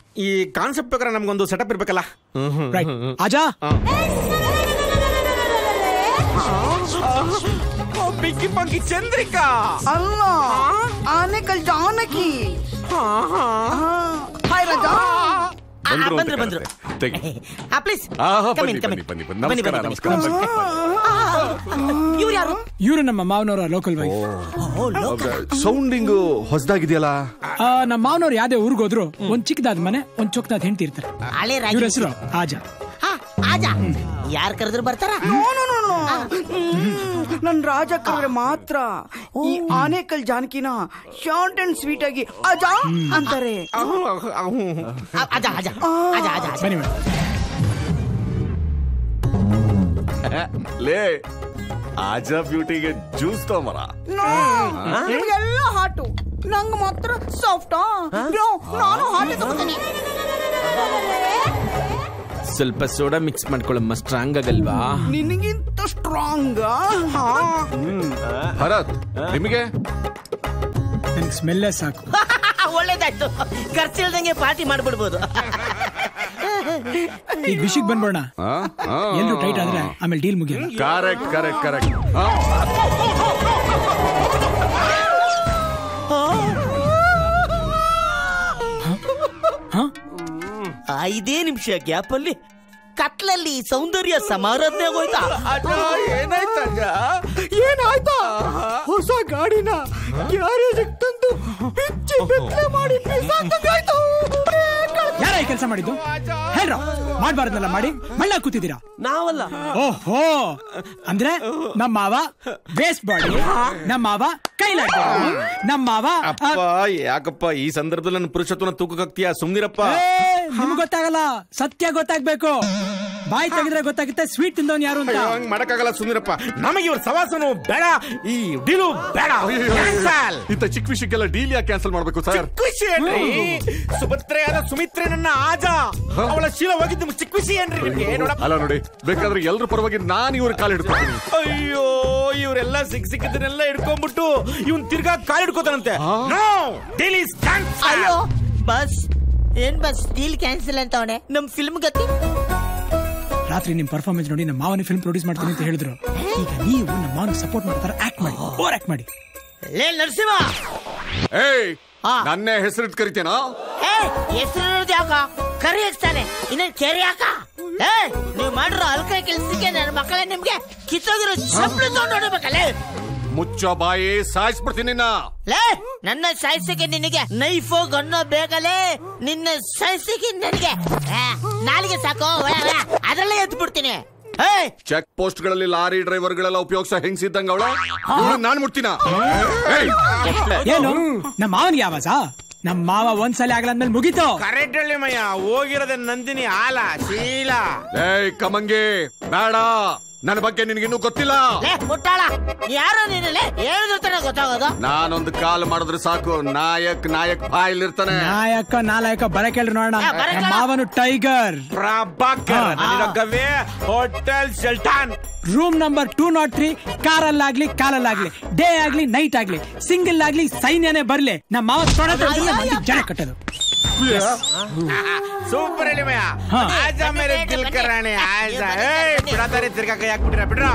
ಈ ಕಾನ್ಸೆಪ್ಟ್ ಪ್ರಕಾರ ನಮ್ಗೊಂದು ಸೆಟಪ್ ಇರ್ಬೇಕಲ್ಲ. ಆಜಾ ಪಿಂಕಿ ಪಂಕಿ ಚಂದ್ರಿಕಾ ಅಲ್ಲ, ಆನೆಕಲ್ ಜಾನಕಿ. ಹಾಯ್ ರಾಜಾ. ಬಂದ್ರು. ಪ್ಲೀಸ್ ಇವ್ರು ಯಾರು? ಇವರು ನಮ್ಮ ಮಾವನವರ ಲೋಕಲ್ ವೈಫ್. ಸೌಂಡಿಂಗ್ ಹೊಸದಾಗಿದೆಯಲ್ಲ. ನಮ್ಮ ಮಾವನವ್ರು ಯಾವ್ದೇ ಊರ್ಗ್ ಹೋದ್ರು ಒಂದ್ ಚಿಕ್ಕದಾದ ಮನೆ, ಒಂದ್ ಚೊಕ್ಕದಾದ ಹೆಂಡತಿ ಇರ್ತಾರೆ. ಇವ್ರ ಹೆಸರು ಆಜಾ. ಯಾರು ಕರೆದ್ರು ಬರ್ತಾರ? ನನ್ ರಾಜ ಕರೆದ್ರೆ ಮಾತ್ರ ಈ ಆನೆಕಲ್ ಜಾನಕಿನ ಶಾರ್ಟ್ ಅಂಡ್ ಸ್ವೀಟ್ ಆಗಿ ಅಜಾ ಅಂತಾರೆ. ಲೇ ಆಜಾ ಬ್ಯೂಟಿಗೆ ಜ್ಯೂಸ್ ತಗೊಂಬರ. ನಿಮ್ಗೆಲ್ಲ ಹಾಟು, ನಂಗ್ ಮಾತ್ರ ಸಾಫ್ಟಾ. ನಾನು ಹಾಟೆ ತಗೋತೀನಿ. ಸ್ವಲ್ಪ ಸೋಡಾ ಮಿಕ್ಸ್ ಮಾಡ್ಕೊಳ್ಳಮ್ಮ, ಸ್ಟ್ರಾಂಗ್ ಆಗಲ್ವಾ? ನಿನಗಿಂತ ಸ್ಟ್ರಾಂಗ್. ಭರತ್, ನಿಮಗೆ ನನಗೆ ಸ್ಮೆಲ್ಲೇ ಸಾಕು. ಒಳ್ಳೇದಾಯ್ತು, ಖರ್ಚಿಲ್ದಂಗೆ ಪಾರ್ಟಿ ಮಾಡ್ಬಿಡ್ಬೋದು. ಈಗ ವಿಷಯಕ್ಕೆ ಬಂದ್ಬೋಣ. ಎಲ್ಲರೂ ಟೈಟ್ ಆದ್ರೆ ಆಮೇಲೆ ಡೀಲ್ ಮುಗಿಯಲ್ಲ. ಕರೆಕ್ಟ್. ಐದೇ ನಿಮಿಷ ಗ್ಯಾಪ್ ಅಲ್ಲಿ ಕತ್ಲಲ್ಲಿ ಸೌಂದರ್ಯ ಸಮಾರಾಧನೆ ಆಗೋಯ್ತಾ? ಏನಾಯ್ತಾ? ಹೊಸ ಗಾಡಿನ ಗ್ಯಾರೇಜ್ ತಂದು ಬಿಚ್ಚಿ ಬೆತ್ತಲೆ ಮಾಡಿ ಬಿಸಾಕ್ದಂಗಾಯ್ತು. ಯಾರ ಈ ಕೆಲಸ ಮಾಡಿದ್ದು? ಹೇಳ್ರ, ಮಾಡ್ಬಾರ್ದಲ್ಲ ಮಾಡಿ ಮಳ್ಳ ಕೂತಿದ್ದೀರಾ? ನಾವಲ್ಲ. ಓಹೋ, ಅಂದ್ರೆ ನಮ್ಮ ಮಾವ ವೇಸ್ಟ್ ಬಾಡಿ, ನಮ್ಮ ಮಾವ ಕೈಲಾಟ, ನಮ್ಮ ಮಾವ. ಯಾಕಪ್ಪ ಈ ಸಂದರ್ಭದಲ್ಲಿ ನನ್ನ ಪುರುಷತ್ವನ ತೂಕಕ್ಕಾಗ್ತೀಯಾ? ಸುಮ್ನಿರಪ್ಪ. ನಿಮ್ಗೆ ಗೊತ್ತಾಗಲ್ಲ, ಸತ್ಯ ಗೊತ್ತಾಗ್ಬೇಕು. ಬಾಯಿ ತೆಗೆದ್ರೆ ಗೊತ್ತಾಗುತ್ತೆ ಸ್ವೀಟ್ ತಿಂದವನ್ ಯಾರು ಅಂತ. ಮಾಡಕ್ಕಾಗಲ್ಲ, ಸುಮ್ನಿರಪ್ಪ. ನಮಗೆ ಇವ್ರ ಸವಾಸನು ಬೇಡ, ಈ ಡೀಲು ಬೇಡ. ಇಂತ ಚಿಕ್ಕ ವಿಷಯಕ್ಕೆಲ್ಲ ಡೀಲ್ ಯಾಕೆ ಕ್ಯಾನ್ಸಲ್ ಮಾಡ್ಬೇಕು ಸರ್? ಸುಭದ್ರೆಯಾದ ಸುಮಿತ್ರೆ ನನ್ನ ಆಜಾ, ಅವಳ ಶೀಲ ಹೋಗಿದ್ದು ಚಿಕ್ಕ ವಿಷಯ ಏನ್ರಿ ನಿಮ್ಗೆ? ಅಲ್ಲ ನೋಡಿ, ಬೇಕಾದ್ರೆ ಎಲ್ರ ಪರವಾಗಿ ನಾನು ಇವ್ರ ಕಾಲು ಹಿಡ್ಕೊತೀನಿ. ಅಯ್ಯೋ, ಇವರೆಲ್ಲ ಸಿಕ್ಕಿದ್ದನ್ನೆಲ್ಲ ಹಿಡ್ಕೊಂಡ್ಬಿಟ್ಟು ಇವನ್ ತಿರ್ಗಾ ಕಾಲು ಹಿಡ್ಕೋತಾನಂತೆ. ಅಯ್ಯೋ ಬಸ್, ಏನ್ ಬಸ್ ಡೀಲ್ ಕ್ಯಾನ್ಸಲ್ ಅಂತವನೆ? ನಮ್ ಫಿಲ್ಮ್ ಗತಿ. ರಾತ್ರಿ ನಿಮ್ ಪರ್ಫಾರ್ಮೆನ್ಸ್ ನೋಡಿ ನಮ್ಮ ಮಾವನ ಫಿಲ್ಮ್ ಪ್ರೊಡ್ಯೂಸ್ ಮಾಡ್ತೀನಿ ಅಂತ ಹೇಳಿದ್ರು. ಈಗ ನೀವು ನಮ್ಮ ಮಾವನ ಸಪೋರ್ಟ್ ಮಾಡ್ತಾರ, ಆಕ್ಟ್ ಮಾಡಿ, ಓವರ್ ಆಕ್ಟ್ ಮಾಡಿ. ಲೇ ನರಸಿಂಹ, ನನ್ನೇ ಹೆಸರಿಟ್ಟು ಕರಿತೇನಾ? ಹೆಸರು ಯಾಕ? ಕರಿ ಹಾಕ್ತಾನೆ ಇನ್ನೇನ್ ಕೆರಿ ಹಾಕ. ನೀವ್ ಮಾಡಿರೋ ಅಲ್ಕ ಕೆಲ್ಸಕ್ಕೆ ನನ್ನ ಮಕ್ಕಳೇ ನಿಮ್ಗೆ ಕಿತ್ತೋಗಿರೋ ಚಪ್ಪಲಿ ತಗೊಂಡು ಹೊಡಿಬೇಕಲ್ಲೇ. ಮುಚ್ಚೋ ಬಾಯಿ, ಸಾಯಿಸ್ಬಿಡ್ತೀನಿ ಲೇ. ನನ್ನ ಸಾಯಿಸಕ್ಕೆ ನಿನಗೆ ನೈಫೋ ಗನ್ನೋ ಬೇಕಲೇ. ನಿನ್ನ ಸಾಯಿಸಕ್ಕೆ ನನಗೆ ನಾಲಿಗೆ ಸಾಕು, ಅದರಲ್ಲೇ ಎದ್ದು ಬಿಡ್ತೀನಿ. ಚೆಕ್ ಪೋಸ್ಟ್ ಗಳಲ್ಲಿ ಲಾರಿ ಡ್ರೈವರ್ ಗಳೆಲ್ಲ ಉಪಯೋಗಿಸೋ ಹೆಂಗ್ಸಿದ್ದಂಗ ಅವಳ ನಾನ್ ಮುಡ್ತೀನ. ಏನು ನಮ್ಮ ಮಾವನಿಗೆ ಆವಾಜ? ನಮ್ಮ ಮಾವ ಒಂದ್ಸಲ ಆಗ್ಲಂದ್ಮೇಲೆ ಮುಗೀತು. ಕರೆಕ್ಟ್ ಹೇಳಿ ಮಯ್ಯ, ಹೋಗಿರೋದೆ ನಂದಿನಿ ಆಲ ಶೀಲ. ಏಯ್ ಕಮಂಗಿ ಬೇಡ, ನನ್ನ ಬಗ್ಗೆ ನಿನಗಿನ್ನೂ ಗೊತ್ತಿಲ್ಲ. ಮುಟ್ಟಾಳ ಯಾರೋ ನೀನಲ್ಲೇ ಹೇಳಿದ್ರೆ ಗೊತ್ತಾಗೋದು. ನಾನೊಂದು ಕಾಲ್ ಮಾಡಿದ್ರೆ ಸಾಕು, ನಾಯಕ್ ಬಾಯಿಲಿರ್ತಾನೆ. ನಾಯಕ ಬರ ಕೇಳ್ರಿ ನೋಡೋಣ. ಮಾವನು tiger Prabhakar, hotel Sultan, room number 203. ಕಾರಲ್ಲಾಗ್ಲಿ ಕಾಲಲ್ಲಾಗ್ಲಿ, ಡೇ ಆಗ್ಲಿ ನೈಟ್ ಆಗ್ಲಿ, ಸಿಂಗಲ್ ಆಗ್ಲಿ ಸೈನ್ಯನೇ ಬರ್ಲಿ, ನಮ್ಮ ಮಾವ ಜನ ಕಟ್ಟೋದು. ಸೂಪರ್ ಹೇಳಿ ಮಯ್ಯ. ಆಜಾ ಮೇರೆ ದಿಲ್ ಕರಾಣೆ ಆಜಾ. ಬಿಡತಾರೆ ತಿರ್ಗಾ ಕೈ ಹಾಕ್ಬಿಟ್ರ ಬಿಡ್ರ.